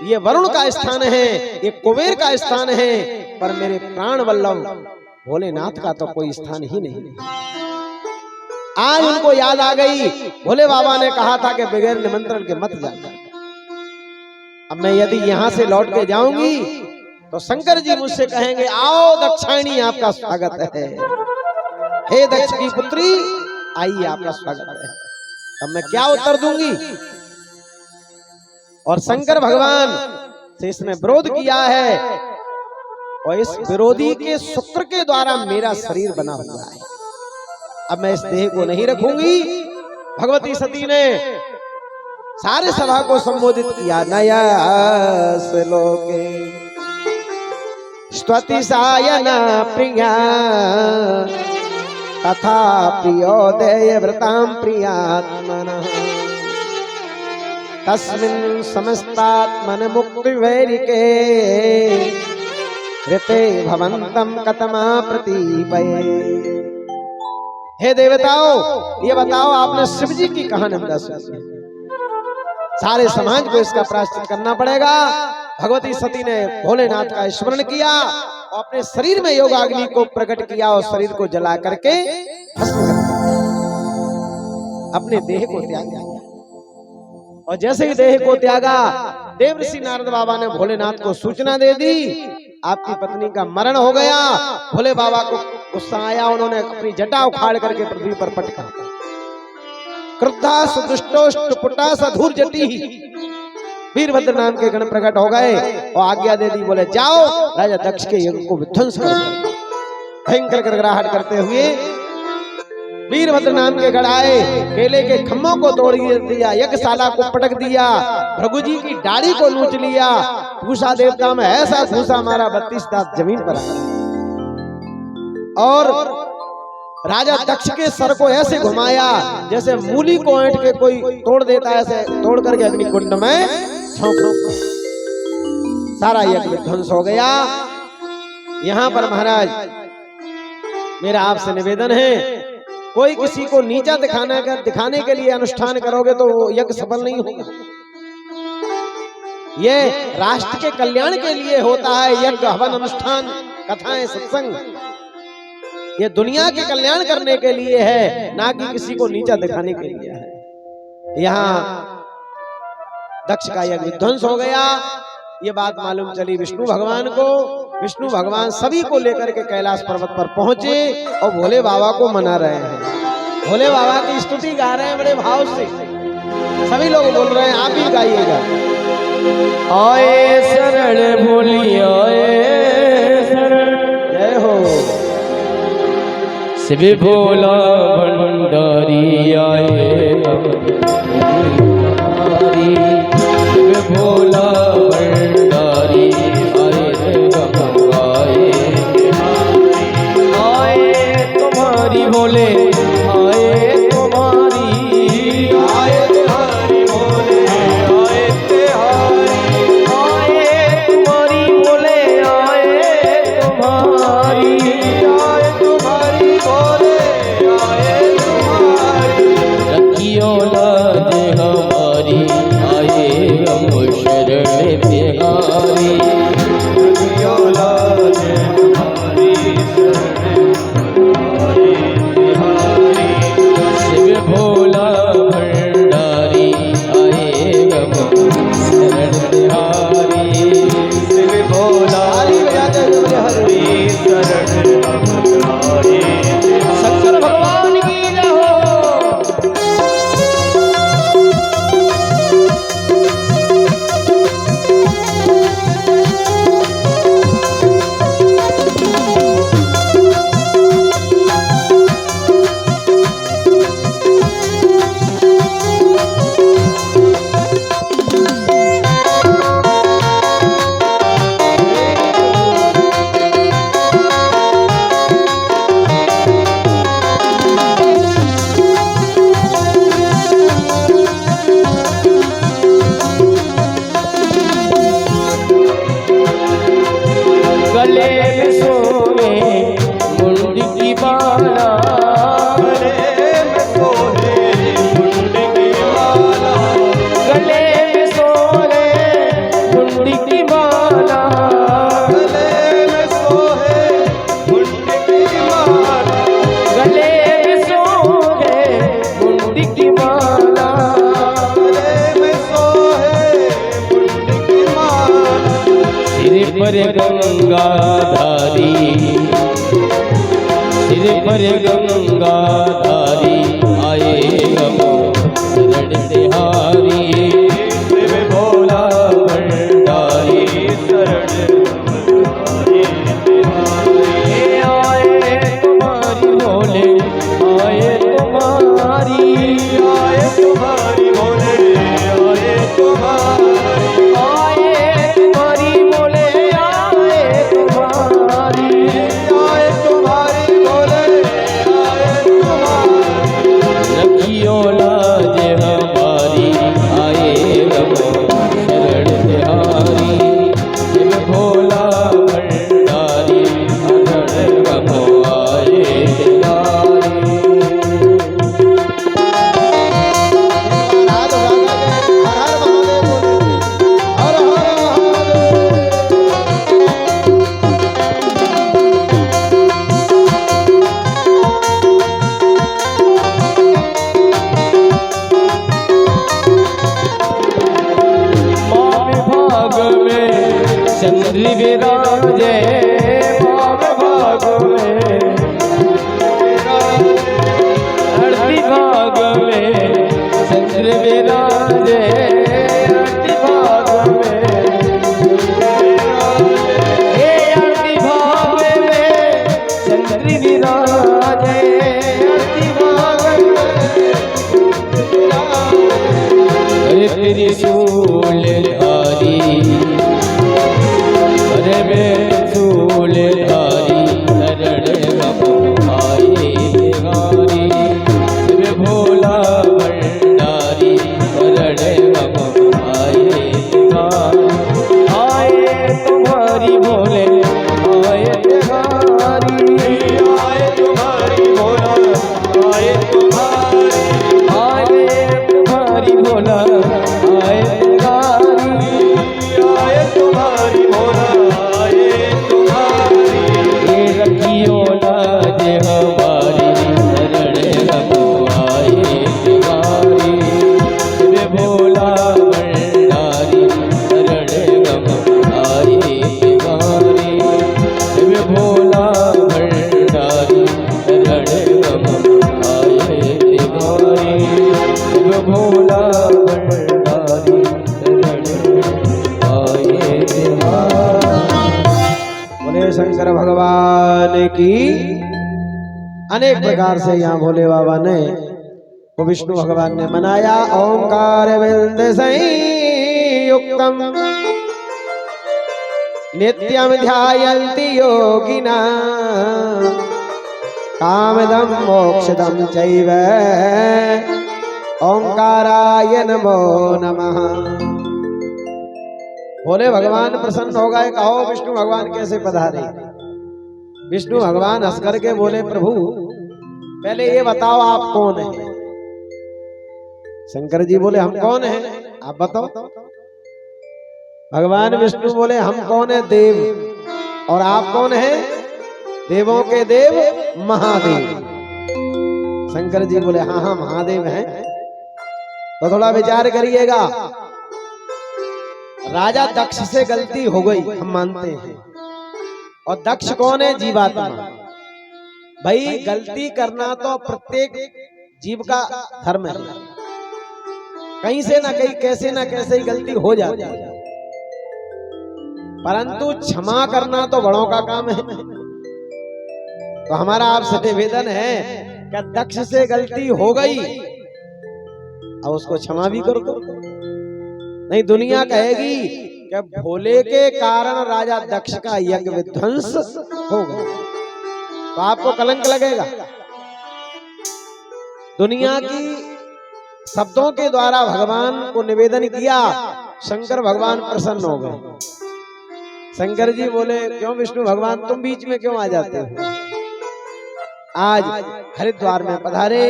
ये वरुण का स्थान है, ये कुबेर का स्थान है, पर मेरे प्राण वल्लभ भोलेनाथ का तो कोई स्थान ही नहीं। आज उनको याद आ गई, भोले बाबा ने कहा था कि बगैर निमंत्रण के मत जाना। अब मैं यदि यहाँ से लौट के जाऊंगी तो शंकर जी मुझसे कहेंगे आओ दक्षायणी आपका स्वागत है, हे दक्ष की पुत्री आइए आपका स्वागत है। अब मैं क्या उत्तर दूंगी? और शंकर भगवान से इसने विरोध किया है और इस विरोधी के शुक्र के द्वारा मेरा शरीर बना हुआ है। अब मैं इस देह को नहीं रखूंगी। भगवती सती ने सारे सभा को संबोधित किया। नया श्लोके स्तुति सायन प्रिया तथा प्रियोदय व्रताम प्रियात्मनः तस्मिन् समस्तात्मन मुक्ति वैरिके ऋते भवन्तम कतमा प्रतीपये। हे देवताओं, ये बताओ आपने शिव जी की कहानी सुनी, सारे समाज को इसका प्रायश्चित करना पड़ेगा। भगवती सती ने भोलेनाथ का स्मरण किया और अपने शरीर में योगाग्नि को प्रकट किया और शरीर को जला करके भस्म कर दिया, अपने देह को त्यागा। और जैसे ही देह को त्यागा, देवर्षि नारद बाबा ने भोलेनाथ को सूचना दे दी, आपकी पत्नी का मरण हो गया। भोले बाबा को गुस्सा आया, उन्होंने अपनी जटा उखाड़ करके पृथ्वी पर पटका। क्रुद्धा सुदुष्टोष्टपुटा सधुर जटी, वीरभद्र नाम के गण प्रकट हो गए और आज्ञा दे दी, बोले जाओ राजा दक्ष के यज्ञ को विध्वंस करो। भयंकर गड़गड़ाहट करते हुए वीरभद्र नाम के गण आए, केले के खम्भों को तोड़ दिया, यज्ञशाला को पटक दिया, भृगु जी की दाढ़ी को नोच लिया, भूसा देवता में ऐसा भूसा मारा 32 दांत जमीन पर आया और राजा दक्ष के सर को ऐसे घुमाया जैसे मूली को ऐंठ के कोई तोड़ देता है, ऐसे तोड़ करके अग्निकुंड में झोंक दो। सारा यज्ञ विध्वंस हो गया। यहाँ पर महाराज मेरा आपसे निवेदन है, कोई किसी को नीचा दिखाने के लिए अनुष्ठान करोगे तो वो यज्ञ सफल नहीं होगा। ये राष्ट्र के कल्याण के लिए होता है यज्ञ, हवन, अनुष्ठान, कथाएं, सत्संग। ये दुनिया के कल्याण करने के लिए है, ना कि किसी को नीचा दिखाने के लिए है। यहाँ दक्ष का यज्ञ विध्वंस हो गया। ये बात मालूम चली विष्णु भगवान को। विष्णु भगवान सभी को लेकर के कैलाश पर्वत पर पहुंचे और भोले बाबा को मना रहे हैं। भोले बाबा की स्तुति गा रहे हैं बड़े भाव से। सभी लोग बोल रहे हैं, आप ही गाइएगा। आए शरण भोली आए शरण, जय हो शिव भोला भंडारी आए शिव भोला भंडारी आए तुम्हारी भोले आए तुम्हारी भोले आए तिहारी आए तुम्हारी भोले आए तुम्हारी भोले आए तुम्हारी रखियो लाज हमारी आए हम शरण बिहारी रखियो लाज हमारी शिव भोला भंडारी आए हम शरण बिहारी शिव भोला हरि शरण हमारी शंकर भगवान की जय हो। गले में सोने मुंड की माला गले में सोने मुंड की माला गले में सोने मुंड की माला गले में सोने मुंड की माला गले में सोने मुंड की माला गले में सोने मुंड की माला सिर पर गंगाधारी सिर पर गंगाधारी आए हम शरण तिहारी शिव भोला गिरिराजे अरे तेरी सूल धारी अरे मैं सूल धारी शरण गम आए बिहारी वे भोला भंडारी शरण गम आए बिहारी आए तुम्हारी भोले आए बिहारी आए तुम्हारी भोला आए तुम्हारी आए तुम्हारी भोला आए बिहारी आए तुम्हारी भोला आए तुम्हारी ये रखियो लाज हमारी शरण गम आए बिहारी वे भोला भंडारी शरण गम आए बिहारी वे भोला भंडारी शरण गम आए बिहारी वे भोला भंडारी शरण आए बिहारी। बोले शंकर भगवान की। अनेक प्रकार से यहाँ भोले बाबा ने वो विष्णु भगवान ने मनाया। ओंकार बिंद संयुक्तम नित्यम ध्यायन्ति योगिना कामदम मोक्षदम चैव ओंकाराय नमो नमः। भोले भगवान प्रसन्न हो गए। कहो विष्णु भगवान कैसे पधारे। विष्णु भगवान हंस करके बोले प्रभु पहले ये बताओ आप कौन हैं। शंकर जी बोले हम कौन हैं आप बताओ। भगवान विष्णु बोले हम कौन है देव और आप कौन हैं देवों के देव महादेव। शंकर जी बोले हाँ हाँ महादेव हैं। तो थोड़ा विचार करिएगा। राजा दक्ष से गलती हो गई हम मानते हैं। और दक्ष कौन है जीवात्मा। भाई गलती करना तो प्रत्येक जीव का धर्म है। कहीं से ना कहीं कैसे ना कैसे ही गलती हो जाती है। परंतु क्षमा करना तो बड़ों का काम है। तो हमारा आपसे निवेदन है कि दक्ष से गलती हो गई अब उसको क्षमा भी करो। नहीं दुनिया कहेगी कि भोले के कारण राजा दक्ष का यज्ञ विध्वंस हो गया तो आपको कलंक लगेगा। दुनिया की शब्दों के द्वारा भगवान को निवेदन किया। शंकर भगवान प्रसन्न हो गए। शंकर जी बोले क्यों विष्णु भगवान तुम बीच में क्यों आ जाते हो। आज हरिद्वार में पधारे।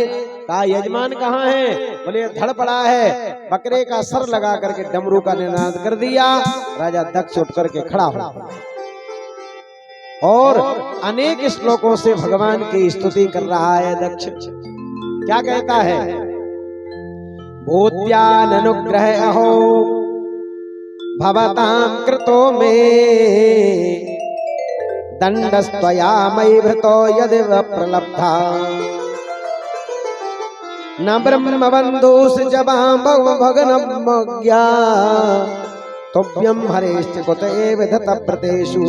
कहा यजमान कहाँ है। बोले धड़ पड़ा है। बकरे का सर लगा करके डमरू का निनाद कर दिया। राजा दक्ष उठ करके खड़ा हो और अनेक श्लोकों से भगवान की स्तुति कर रहा है। दक्ष क्या कहता है। भूत्यान अनुग्रह अहो भवतां कृतो मे दंडस्त्वया मयि भृतो यदि प्रलब्धा न ब्रह्म बंधुस जबां भगनमज्ञा तुभ्यं हरेश्च कुत एव धत प्रतेषु।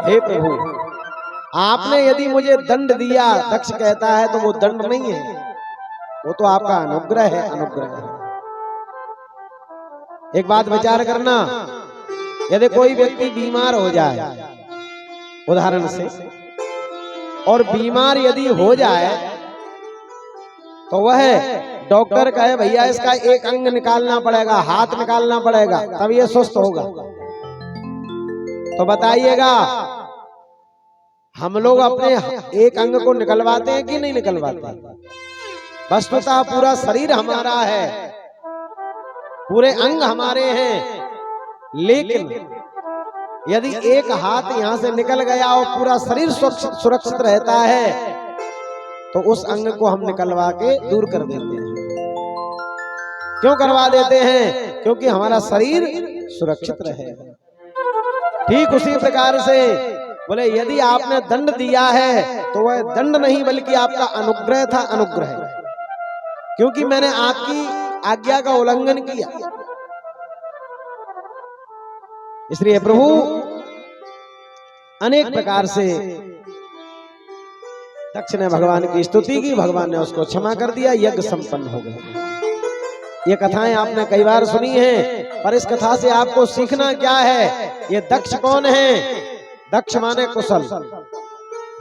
हे प्रभु आपने यदि मुझे दंड दिया दक्ष कहता है तो वो दंड नहीं है वो तो आपका अनुग्रह है। अनुग्रह है। एक बात विचार करना। यदि कोई व्यक्ति बीमार हो जाए उदाहरण से और बीमार यदि हो जाए तो वह डॉक्टर कहे भैया इसका एक अंग निकालना पड़ेगा हाथ निकालना पड़ेगा तब ये स्वस्थ होगा। तो बताइएगा हम लोग अपने एक अंग को निकलवाते हैं कि नहीं निकलवाते। वस्तुतः पूरा शरीर हमारा है पूरे अंग हमारे हैं। लेकिन यदि एक हाथ यहां से निकल गया और पूरा शरीर सुरक्षित रहता है तो उस अंग को हम निकलवा के दूर कर देते हैं। क्यों करवा देते हैं। क्योंकि हमारा शरीर सुरक्षित रहे। ठीक उसी प्रकार से बोले यदि आपने दंड दिया है तो वह दंड नहीं बल्कि आपका अनुग्रह था। अनुग्रह क्योंकि मैंने आपकी आज्ञा का उल्लंघन किया। इसलिए प्रभु अनेक प्रकार से दक्ष ने भगवान की स्तुति की, भगवान ने उसको क्षमा कर दिया, यज्ञ संपन्न हो गया। ये कथाएं आपने कई बार सुनी हैं, पर इस कथा से आपको सीखना क्या है? ये दक्ष कौन है? दक्ष माने कुशल,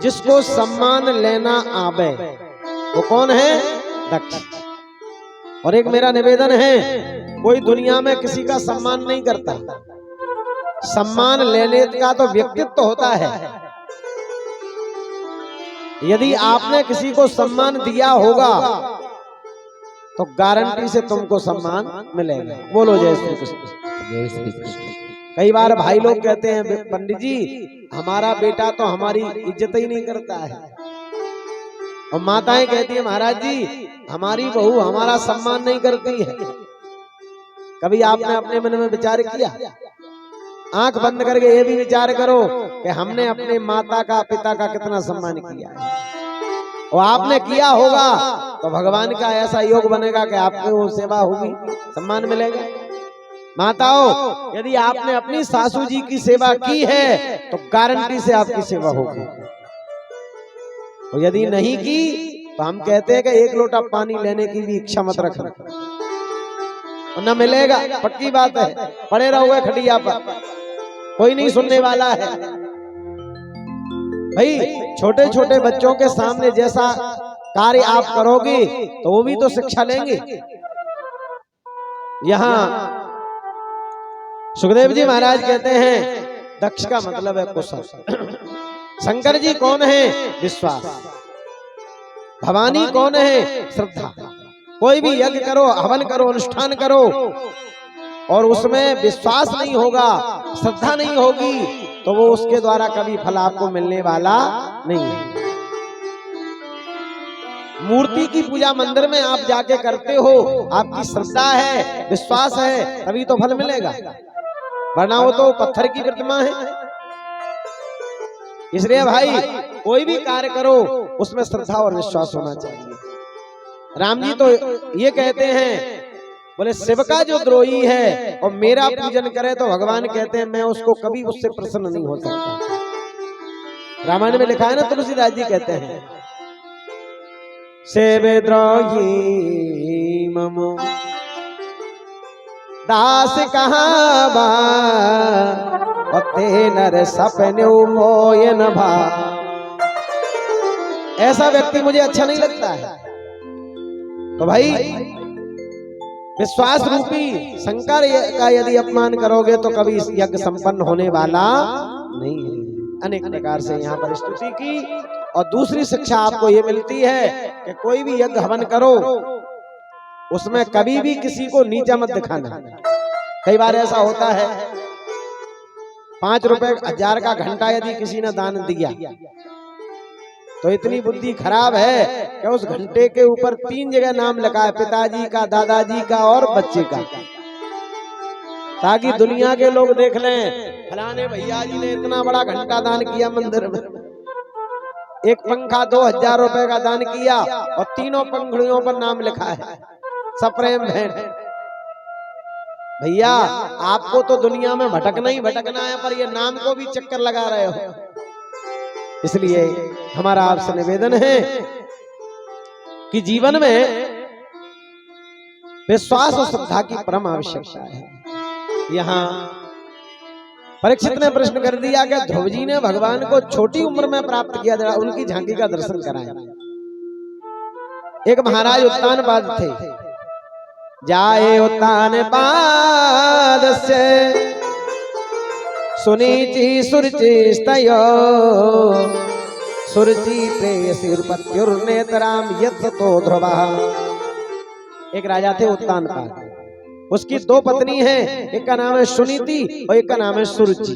जिसको सम्मान लेना आवे, वो कौन है? दक्ष। और एक मेरा निवेदन है, कोई दुनिया में किसी का सम्मान नहीं करता। सम्मान लेने का तो व्यक्तित्व होता है। यदि आपने किसी को सम्मान दिया होगा तो गारंटी से तुमको सम्मान मिलेगा। बोलो जय श्री कृष्ण। जय श्री कृष्ण। कई बार भाई लोग कहते हैं, पंडित जी हमारा बेटा तो हमारी इज्जत ही नहीं करता है। और माताएं कहती है, महाराज जी हमारी बहू हमारा सम्मान नहीं करती है। कभी आपने अपने मन में विचार किया? आंख बंद करके ये भी विचार करो कि हमने अपने माता का, पिता का कितना सम्मान किया है। और आपने किया होगा तो भगवान का ऐसा योग बनेगा कि आपको वो सेवा होगी, सम्मान मिलेगा। माताओं, यदि आपने अपनी सासू जी की सेवा की है तो गारंटी से आपकी सेवा होगी। और यदि नहीं की तो हम कहते हैं कि एक लोटा पानी लेने की भी इच्छा मत रखना, न मिलेगा। पक्की बात है, पड़े रहोगे खटिया पर, कोई नहीं सुनने वाला है। भाई छोटे छोटे बच्चों के सामने जैसा कार्य आप करोगे तो वो भी तो शिक्षा लेंगे। यहाँ सुखदेव जी महाराज कहते हैं दक्ष का मतलब है कुशल। शंकर जी कौन है? विश्वास। भवानी कौन है? श्रद्धा। कोई भी यज्ञ करो, हवन करो, अनुष्ठान करो और उसमें विश्वास नहीं होगा, श्रद्धा नहीं होगी, तो वो उसके द्वारा कभी फल आपको मिलने वाला नहीं है। मूर्ति की पूजा मंदिर में आप जाके करते हो, आपकी श्रद्धा है, विश्वास है, तभी तो फल मिलेगा, वरना वो तो पत्थर की प्रतिमा है। इसलिए भाई कोई भी कार्य करो उसमें श्रद्धा और विश्वास होना चाहिए। राम जी तो ये कहते हैं, बोले शिव का जो द्रोही है और मेरा पूजन करे तो भगवान कहते हैं मैं उसको कभी उससे प्रसन्न नहीं हो सकता। रामायण में लिखा है ना, तुलसीदास जी कहते हैं शिव द्रोही ममो दास कहावा ते नर सपने मोयन भा। ऐसा व्यक्ति मुझे अच्छा नहीं लगता है। तो भाई विश्वास रूपी शंकर का यदि अपमान करोगे तो कभी इस यज्ञ संपन्न होने वाला नहीं है। अनेक प्रकार से यहाँ पर स्तुति की। और दूसरी शिक्षा आपको ये मिलती है कि कोई भी यज्ञ हवन करो उसमें कभी भी किसी को नीचा मत दिखाना। कई बार ऐसा होता है 5 रुपए 1000 का घंटा यदि किसी ने दान दिया तो इतनी बुद्धि खराब है कि उस घंटे के ऊपर 3 जगह नाम लिखा है, पिताजी का, दादाजी का और बच्चे का, ताकि दुनिया के लोग देख लें फलाने भैया जी ने इतना बड़ा घंटा दान किया मंदिर में। एक पंखा 2000 रुपए का दान किया और तीनों पंखुड़ियों पर नाम लिखा है, सप्रेम भेंट। भैया आपको तो दुनिया में भटकना ही भटकना है, पर ये नाम को भी चक्कर लगा रहे हो। इसलिए हमारा आपसे निवेदन है कि जीवन में विश्वास और श्रद्धा की परम आवश्यकता है। यहाँ परीक्षित ने प्रश्न कर दिया कि ध्रुव जी ने भगवान को छोटी उम्र में प्राप्त किया, जरा उनकी झांकी का दर्शन कराएं। एक महाराज उत्तानपाद थे, जाए उत्तानपाद से सुनीची सुरुचि स्तयो सुरुचि प्रेयसीर्पत्युर्नेतराम यत्तो ध्रुवा। एक राजा थे उत्तानपाद, उसकी 2 पत्नी हैं, एक का नाम है सुनीति और एक का नाम है सुरुचि।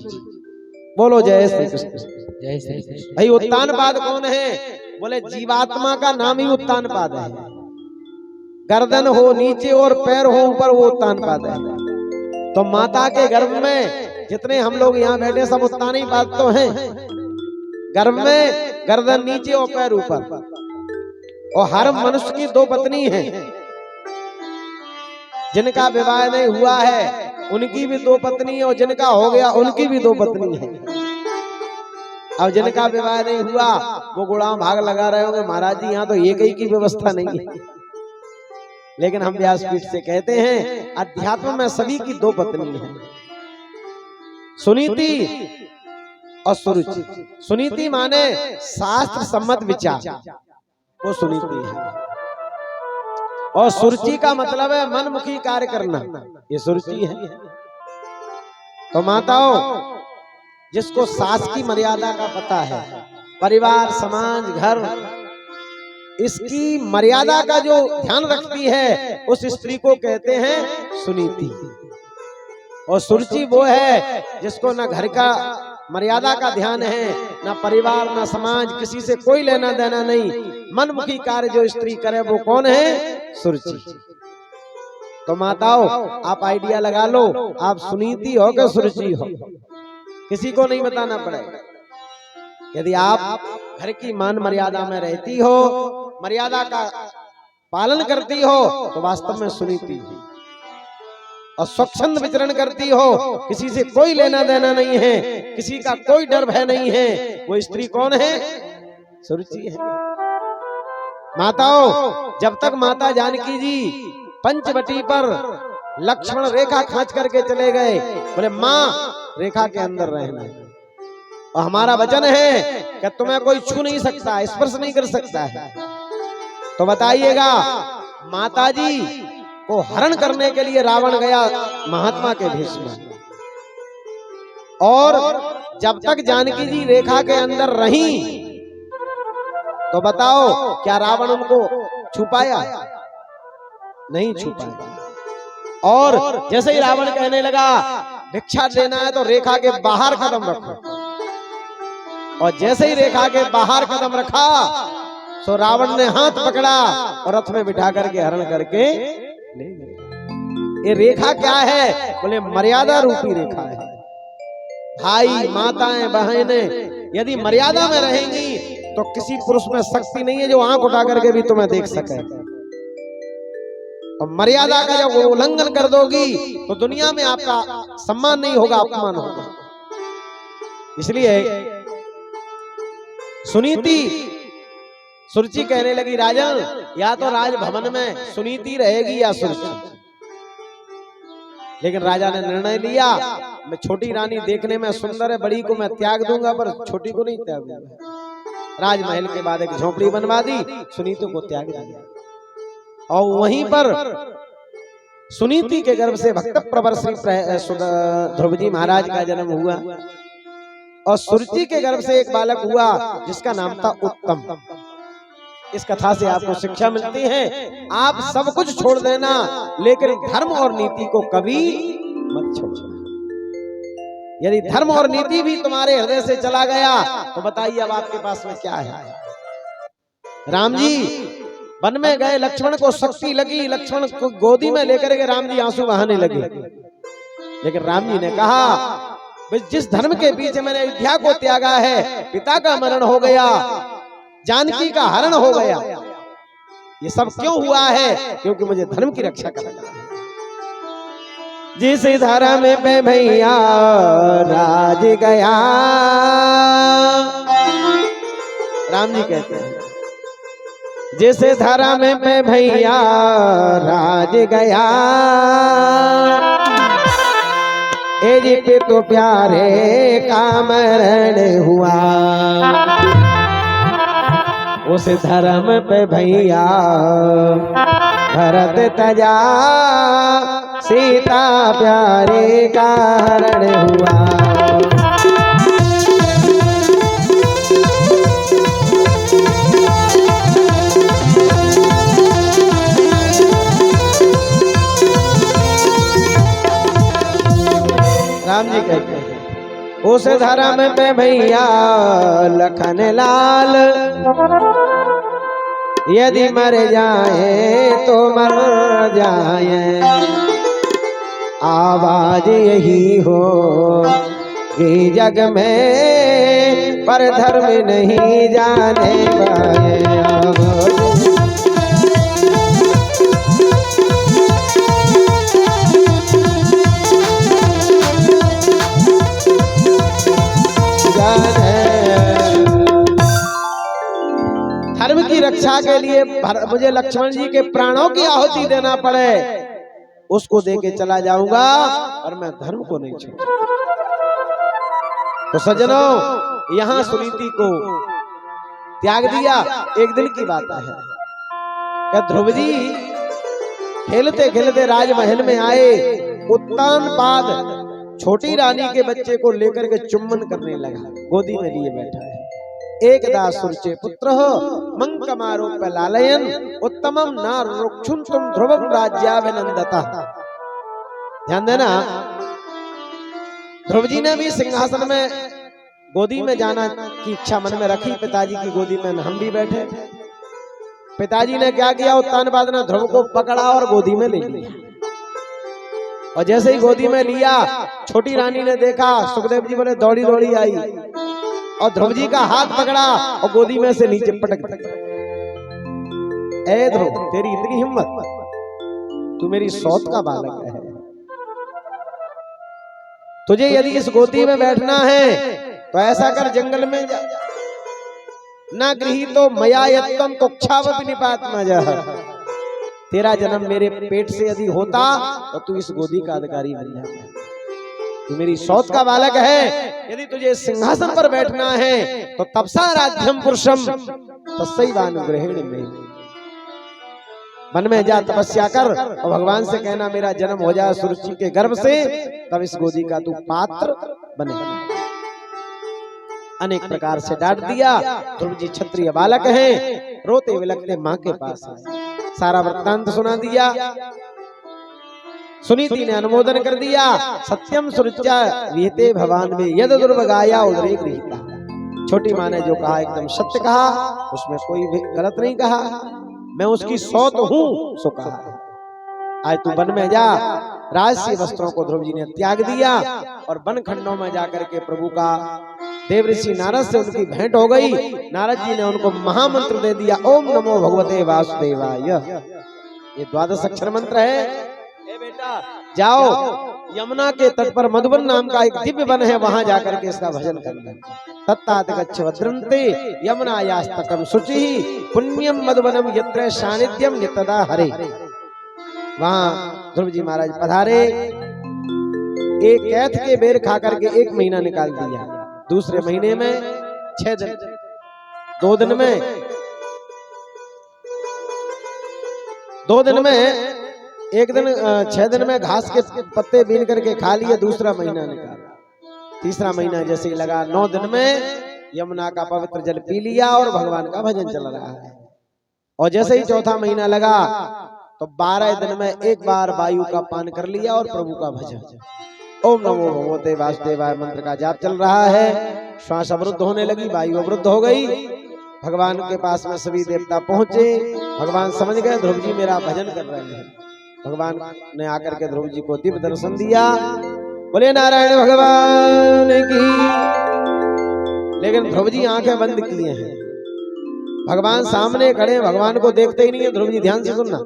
बोलो जय श्री कृष्ण। जय श्री कृष्ण। भाई उत्तानपाद कौन है? बोले जीवात्मा का नाम ही उत्तानपाद है। गर्दन हो नीचे और पैर हो ऊपर, वो उत्तानपाद है। तो माता के गर्भ में जितने हम लोग यहाँ बैठे सब उत्तानपाद तो हैं। गर्भ में गर्दन नीचे और पैर ऊपर। और हर मनुष्य की 2 पत्नी हैं। जिनका विवाह नहीं हुआ है उनकी भी 2 पत्नी है, और जिनका हो गया उनकी भी 2 पत्नी है। अब जिनका विवाह नहीं हुआ वो गुड़ाम भाग लगा रहे होंगे, महाराज जी यहाँ तो एक ही की व्यवस्था नहीं है। लेकिन हम व्यासपीठ से कहते हैं अध्यात्म में सभी की दो पत्नी है, सुनीति और सुरुचि। सुनीति माने शास्त्र सम्मत विचार, वो सुनीति है। और सुरुचि का मतलब है मनमुखी कार्य करना, ये सुरुचि है। तो माताओं, जिसको सास की मर्यादा का पता है, परिवार समाज घर इसकी मर्यादा का जो ध्यान रखती है, उस स्त्री को कहते हैं सुनीति। और सुरुचि वो है जिसको ना घर का मर्यादा का ध्यान है, ना परिवार ना समाज, किसी से कोई लेना देना नहीं, मनमुखी कार्य जो स्त्री करे वो कौन है? सुरुचि। तो माताओं, आप आइडिया लगा लो, आप सुनीति हो कि सुरुचि हो, किसी को नहीं बताना पड़ेगा। यदि आप घर की मान मर्यादा में रहती हो, मर्यादा का पालन करती हो, तो वास्तव में सुनीति हो। और स्वच्छंद विचरण करती हो, किसी से कोई लेना देना नहीं है, किसी का कोई डर भय नहीं है, वो स्त्री कौन है? सुरुचि है। माताओं, जब तक माता जानकी जी पंचवटी पर लक्ष्मण रेखा खींच करके चले गए, बोले माँ रेखा के अंदर रहना, और हमारा वचन है कि तुम्हें कोई छू नहीं सकता, स्पर्श नहीं कर सकता है। तो बताइएगा, माताजी को हरण करने के लिए रावण गया महात्मा के भेष में, और जब तक जानकी जी रेखा के अंदर रही, तो बताओ क्या रावण उनको छुपाया? नहीं छुपाया। और जैसे ही रावण कहने लगा भिक्षा देना है तो रेखा के बाहर कदम रखो, और जैसे ही रेखा के बाहर कदम रखा तो रावण ने हाथ पकड़ा और रथ में बिठा करके हरण करके ले गया। ये रेखा क्या है? बोले मर्यादा रूपी रेखा है। भाई माताएं बहनें यदि मर्यादा में रहेंगी तो किसी पुरुष में शक्ति नहीं है जो आंख उठा करके भी तुम्हें देख सके। और मर्यादा का जब उल्लंघन कर दोगी तो दुनिया में आपका सम्मान नहीं होगा, अपमान होगा। इसलिए सुनीति सुरुचि कहने लगी, राजन या तो राजभवन में सुनीति रहेगी या सुरुचि। लेकिन राजा ने निर्णय लिया, मैं छोटी रानी देखने में सुंदर है, बड़ी को मैं त्याग दूंगा पर छोटी को नहीं त्याग दूंगा। राजमहल के बाद एक झोपड़ी बनवा दी, सुनीति को त्याग दिया। और वहीं पर सुनीति के गर्भ से भक्त प्रवर श्री ध्रुव जी महाराज का जन्म हुआ, और सुरुचि के गर्भ से एक बालक हुआ जिसका नाम था उत्तम। इस कथा से आपको शिक्षा मिलती है, आप सब कुछ छोड़ देना लेकिन धर्म और नीति को कभी मत छोड़ना। यदि धर्म और नीति भी तुम्हारे हृदय से चला गया तो बताइए अब आपके पास में क्या है। राम जी वन में गए, लक्ष्मण को शक्ति लगी, लक्ष्मण को गोदी में लेकर के राम जी आंसू बहाने लगे। लेकिन राम जी ने कहा, जिस धर्म के पीछे मैंने अयोध्या को त्यागा है, पिता का मरण हो गया, जानकी का हरण हो गया, ये सब क्यों हुआ है? क्योंकि मुझे धर्म की रक्षा करना है। जिस धर्म पे भैया राज गया, राम जी कहते हैं, जिस धर्म पे भैया राज गया, एजी पे तो प्यारे का मरण हुआ। उस धर्म पे भैया भरत तजा, सीता प्यारे का हरण हुआ। राम जी कहते हैं, उस धर्म पे भैया लखन लाल, यदि मर जाए तो मर जाए, आवाज यही हो कि जग में पर धर्म नहीं जाने पाए। जाने की रक्षा के लिए मुझे लक्ष्मण जी के प्राणों की आहुति देना पड़े, उसको देके चला जाऊंगा, और मैं धर्म को नहीं छोड़ूंगा। तो सज्जनों, यहां सुनीति को त्याग दिया। एक दिन की बात है कि ध्रुव जी खेलते खेलते राजमहल में आए। उत्तानपाद छोटी रानी के बच्चे को लेकर के चुम्बन करने लगा, गोदी में लिए बैठा है। एकदा सुरचे पुत्र मंकमारोप्य लालयन उत्तमम नार रुक्षुंतम ध्रुवम राज्याभिनंदता। ध्यान देना, ध्रुव जी ने भी सिंहासन में गोदी में जाना की इच्छा मन में रखी। पिताजी की गोदी में हम भी बैठे। पिताजी ने क्या किया, उत्तानपाद ने ध्रुव को पकड़ा और गोदी में ले लिया। और जैसे ही गोदी में लिया, छोटी रानी ने देखा, सुखदेव जी बोले दौड़ी दौड़ी आई और ध्रुव जी का हाथ पकड़ा और गोदी में से नीचे पटक दिया। ए ध्रुव, तेरी इतनी हिम्मत, तू मेरी सौत का बालक है, तुझे यदि इस गोदी में बैठना है तो ऐसा कर, जंगल में जा, ना गृहीतो मया यत्तम कुक्षावपि निपातमजः। तेरा जन्म मेरे पेट से यदि होता तो तू इस गोदी का अधिकारी बन जाता। तू मेरी सौत का बालक है, यदि तुझे सिंहासन पर बैठना है तो तपसा राज्यम पुरुषम तस्सैवानुग्रहेण में, वन में जा तपस्या कर और भगवान से कहना मेरा जन्म हो जाए सुरुचि के गर्भ से, तब इस गोदी का तू पात्र बनेगा। अनेक प्रकार से डांट दिया। ध्रुव जी क्षत्रिय बालक हैं, रोते विलखते मां के पास आए, सारा वृत्तांत सुना दिया। सुनीति ने अनुमोदन कर दिया। सत्यम सुरुचा विहते भवान में यद दुर्भगाया उदरे गृहीता। छोटी मां ने जो कहा एकदम सत्य कहा, उसमें कोई भी गलत नहीं कहा। मैं उसकी सौत हूं, सो कहा। आज तू वन में जा। राजसी वस्त्रों को ध्रुव जी ने त्याग दिया और वन खंडों में जाकर के प्रभु का देवऋषि नारद से उनकी भेंट हो गई। नारद जी ने उनको महामंत्र दे दिया, ओम नमो भगवते वासुदेवाय। ये 12 अक्षर मंत्र है। ए बेटा जाओ, यमुना के तट पर मधुबन नाम का एक दिव्य वन है, वहां जाकर के इसका भजन करना। तत्तात गच्छ वद्रन्ते यमुनायास्तकं शुचिः पुण्यम मधुबनम यत्र सानिध्यम यतदा हरे। वहां ध्रुव जी महाराज पधारे। एक कैथ के बेर खा करके 1 महीना निकाल दिया। दूसरे महीने में 6 दिन, 2 दिन में 1 दिन, 6 दिन में घास के पत्ते बीन करके खा लिए। दूसरा महीना निकाला। तीसरा महीना जैसे ही लगा, 9 दिन में यमुना का पवित्र जल पी लिया और भगवान का भजन चल रहा है। और जैसे ही चौथा महीना लगा तो 12 दिन में 1 बार वायु का पान कर लिया और प्रभु का भजन। ओम नमो भगवते वासुदेवाय मंत्र का जाप चल रहा है। श्वास अवरुद्ध होने लगी, वायु अवरुद्ध हो गई। भगवान के पास में सभी देवता पहुंचे। भगवान समझ गए ध्रुव जी मेरा भजन कर रहे हैं। भगवान ने आकर के ध्रुव जी को दिव्य दर्शन दिया। बोले नारायण भगवान की। लेकिन ध्रुव जी आंखें बंद किए हैं। भगवान सामने खड़े, भगवान को देखते ही नहीं है। ध्रुव जी ध्यान से सुनना।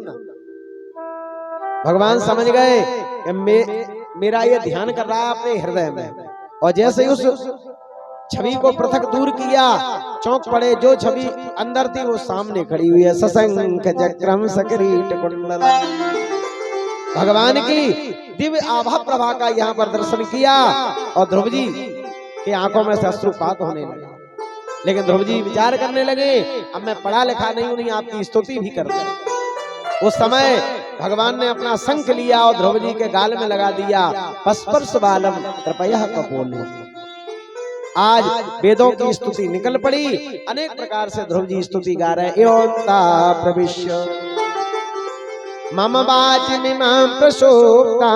भगवान समझ गए कि मेरा ये ध्यान कर रहा है अपने हृदय में। और जैसे ही उस छवि को पृथक दूर किया, चौंक पड़े। जो छवि अंदर थी वो सामने खड़ी हुई है। सशंख चक्रम सकरीट कुंडल। भगवान की दिव्य आभा प्रभा का यहाँ पर दर्शन किया और ध्रुव जी की आंखों में से अश्रुपात होने लगा। लेकिन ध्रुव जी विचार करने लगे, अब मैं पढ़ा लिखा नहीं हूं, नहीं आपकी स्तुति भी कर दूं। उस समय भगवान ने अपना शंख लिया और ध्रुव जी के गाल में लगा दिया। पस्पर्श बालम कृपया कपोले। आज वेदों की स्तुति निकल पड़ी। अनेक प्रकार से ध्रुव जी स्तुति गा रहे। एवंता प्रविश्य मम वाचिमिमां प्रसोक्ता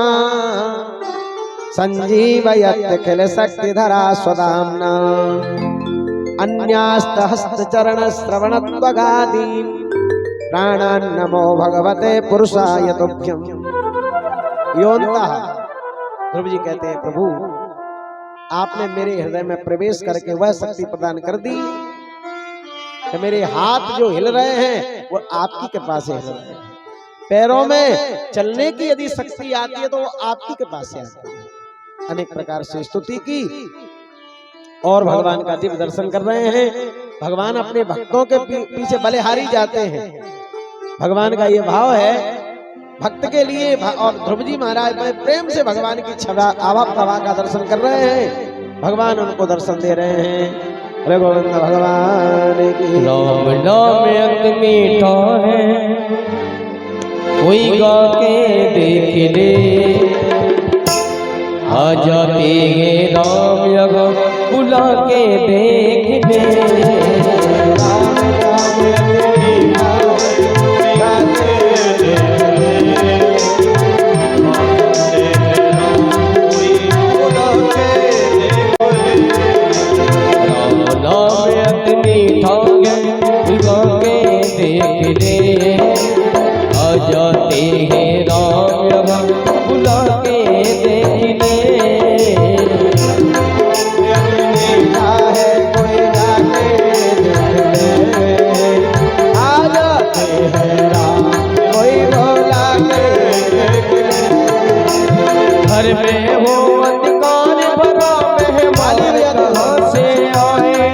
संजीवयत् किल शक्तिधरा स्वधाम्ना अन्यास्त हस्त चरण श्रवणत्वगादीन् प्राणान् नमो भगवते पुरुषाय तुभ्यम्। योऽन्तः ध्रुव जी कहते हैं, प्रभु आपने मेरे हृदय में प्रवेश करके वह शक्ति प्रदान कर दी कि मेरे हाथ जो हिल रहे हैं वो आपकी कृपा से हिल रहे हैं। पैरों में चलने की यदि शक्ति आती है तो वो आपकी कृपा से आती है। अनेक प्रकार से स्तुति की और भगवान का दिव्य दर्शन कर रहे हैं। भगवान अपने भक्तों के पीछे बलिहारी जाते हैं। भगवान का ये भाव है भक्त के लिए। और ध्रुव जी महाराज बड़े प्रेम से भगवान की छवि आवा प्रभा का दर्शन कर रहे हैं। भगवान उनको दर्शन दे रहे हैं। अरे गोविंद भगवान की। राम नाम अति मीठा है, कोई गा के देख ले। आ जाते हैं राम यहाँ बुला के देख ले। जाते हैं राम यहाँ बुला के देख ले। है कोई जाके देख ले। आ जाते हैं राम कोई बुला के देख ले। घर में हो अंधकार भरा मेहमान कहाँ से आए।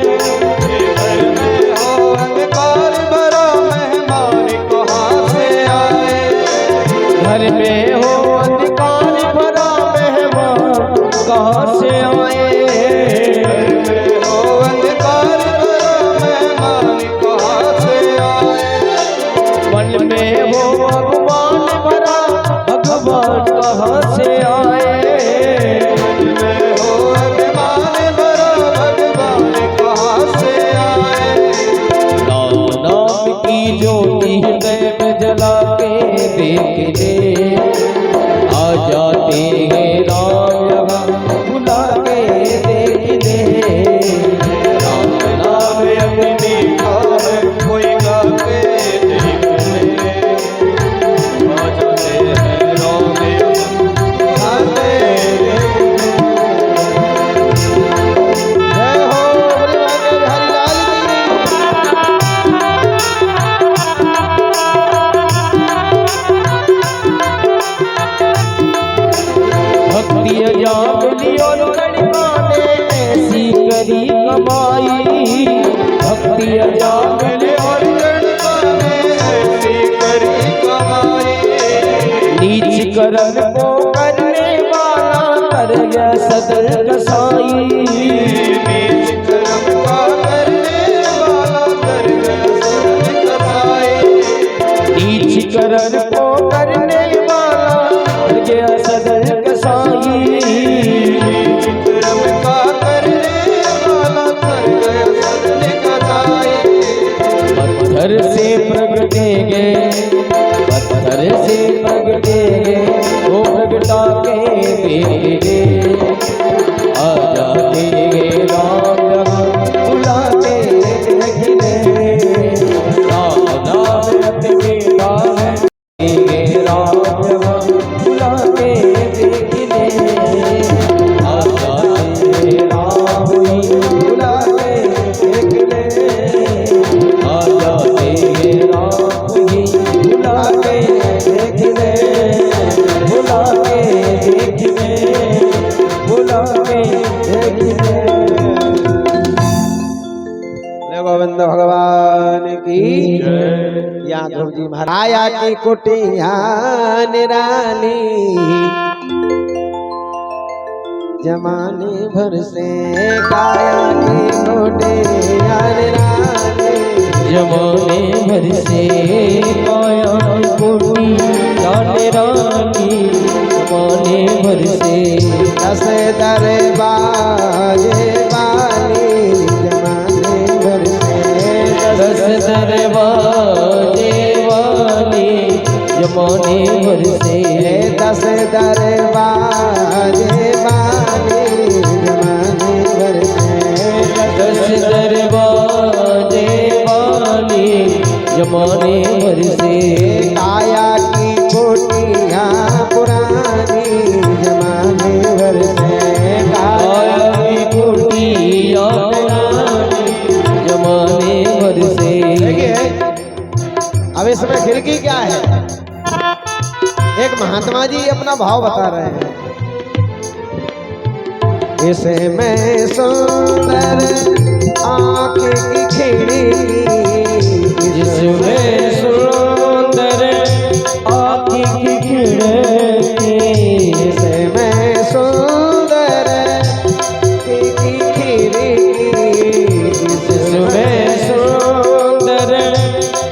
घर में हो अंधकार भरा मेहमान कहाँ से आए। घर में हो अंधकार भरा मेहमान कहाँ से आए। घर में हो अंधकार भरा मेहमान कहाँ से आए। मन में हो भगवान भरा भगवान कहाँ से आए। मन में हो अभिमान भरा भगवान कहाँ से आए। राम नाम की ज्योति हृदय में जला के देख ले। आ जाते हैं राम यहाँ बुला के देख ले। राम नाम अति मीठा है, कोई गा के देख ले। आ जाते हैं राम आते जय हो बोले हरिलाल भक्ति जागली और लड़का ने ऐसी करी कमाई। भक्ति जागली और लड़का ने ऐसी करी कमाई। नीच करम को करने वाला कर गया सदर कसाई। नीच कर्म का करने वाला कर गया सदर कसाई। नीच करम को करने वाला कर गया सदर कसाई। नीच कर्म का करने वाला कर गया सदर कसाई। पत्थर से प्रगटेंगे, पत्थर से प्रगटेंगे, वो प्रगटा के देंगे। आ जाते हैं राम यहाँ बुला के देख ले। राम नाम अति मीठा है, देंगे राम यहाँ बुला के देख ले। आ जाते हैं राम बुला के देख ले। आ जाते हैं राम ही बुला के देख ले। बुला के देख ले, बुला के देख ले। जय गोविंद भगवान की। या ध्रुव जी महाराज आया की कुटिया निराली। जमाने भर से काया की कुटिया निराली। जमाने भर से काया कोटी जाने रानी। जमाने भर से दस दरबाजे वाली। जमाने भर से दस दरवाजे वाली। जमाने भर से दस दरबाजे वाली। जमाने भर से दस दरवाजे वाली। जमाने भर से काया की कोटियाँ पुरानी। जमाने भर से काया की कोटियाँ पुरानी। जमाने भर से। देखिए अब इसमें खिड़की क्या है। एक महात्मा जी अपना भाव बता रहे हैं। इसमें सुंदर आँखें की खिड़की जिसमें सुंदर आँखों की खिड़की, जिसमें सुंदर की खिड़की, जिसमें सुंदर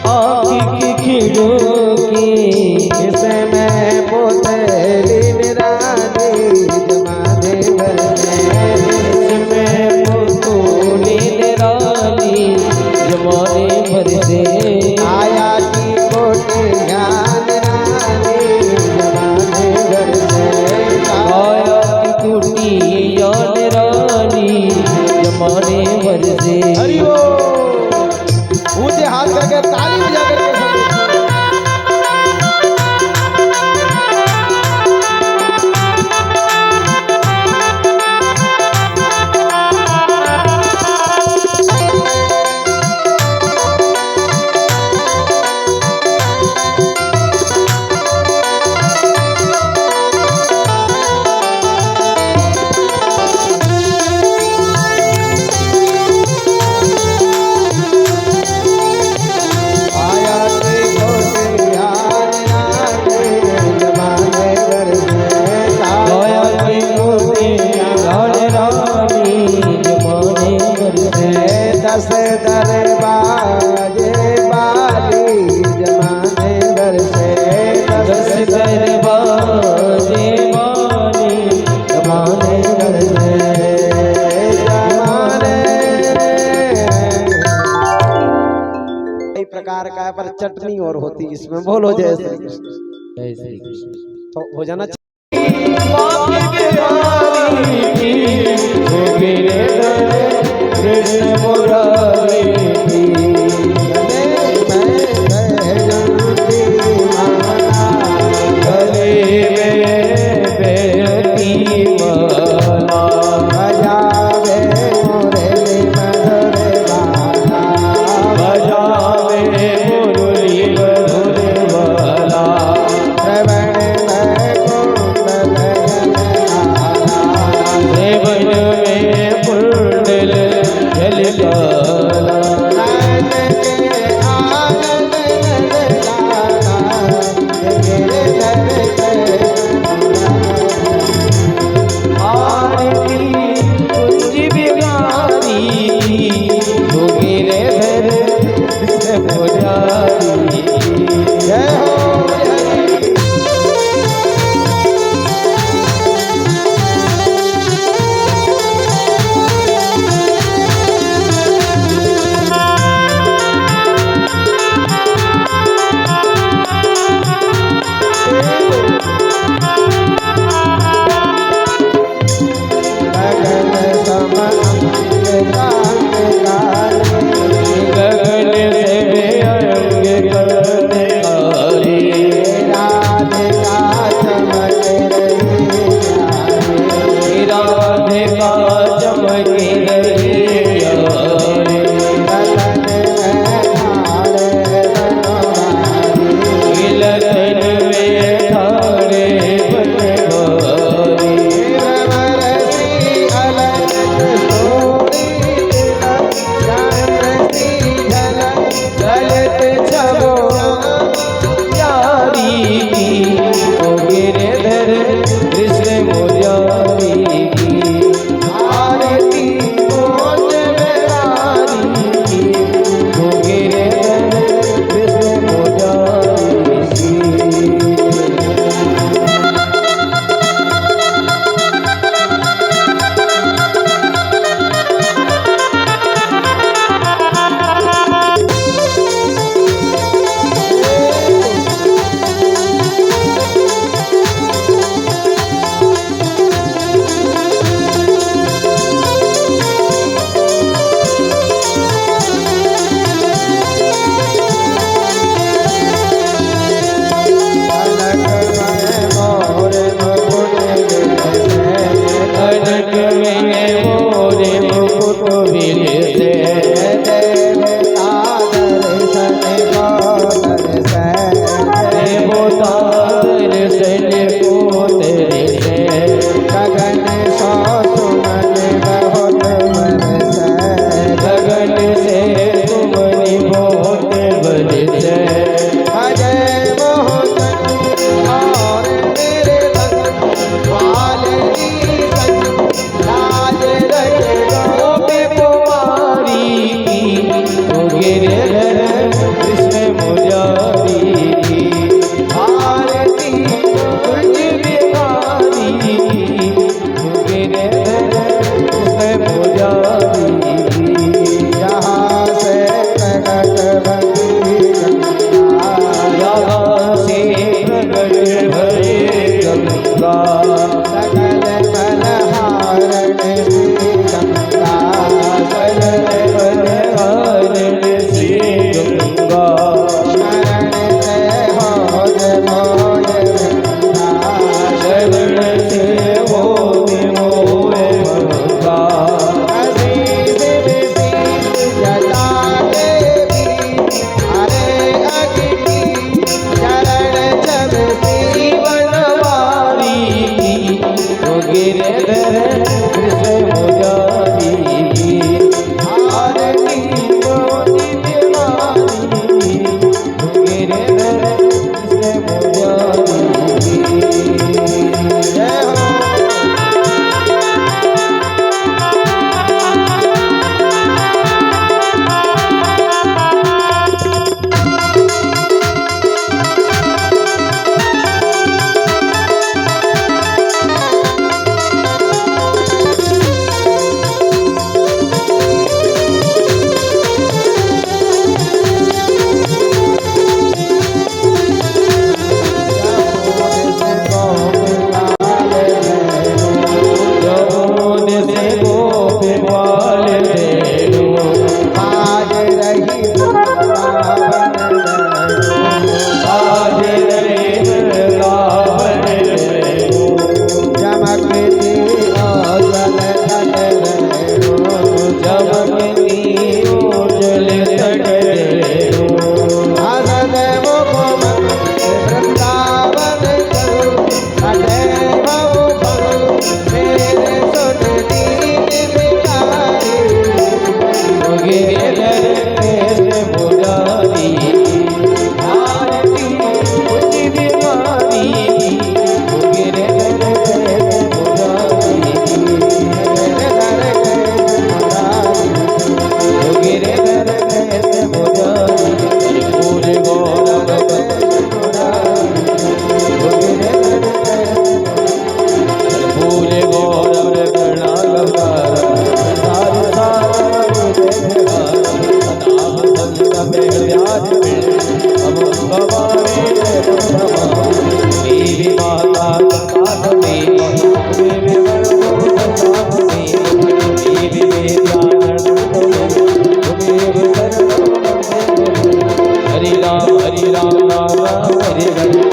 आँखों की खिड़की, इसमें पुतली निराली जमाने भर जिसमें पुतली निराली जमाने भर से आया की कोटियाँ निराली जमाने भर से आया की कुटिया निराली जमाने भर से। हरि बोल। ऊंचे हाथ करके ताली बजा करके सब आया की कोटियाँ निराली जमाने भर से आया की कुटिया निराली जमाने भर से। दस दरवाजे वाली जमाने भर से दस दरवाजे वाली जमाने भर से। जमाने कई प्रकार का है पर चटनी और होती इसमें बोलो जय श्री कृष्ण। जय श्री कृष्ण। तो हो जाना कृष्ण मुरारी गले में बेटी माला बजावे मुरली मधुर वाला बजावे मुरली मधुर वाला श्रवण में कुंडल सेवन में कुंडल जल काला ब्याज में हम गवाए मेरी माता का देव मेरे हरि राम राम हरे हरे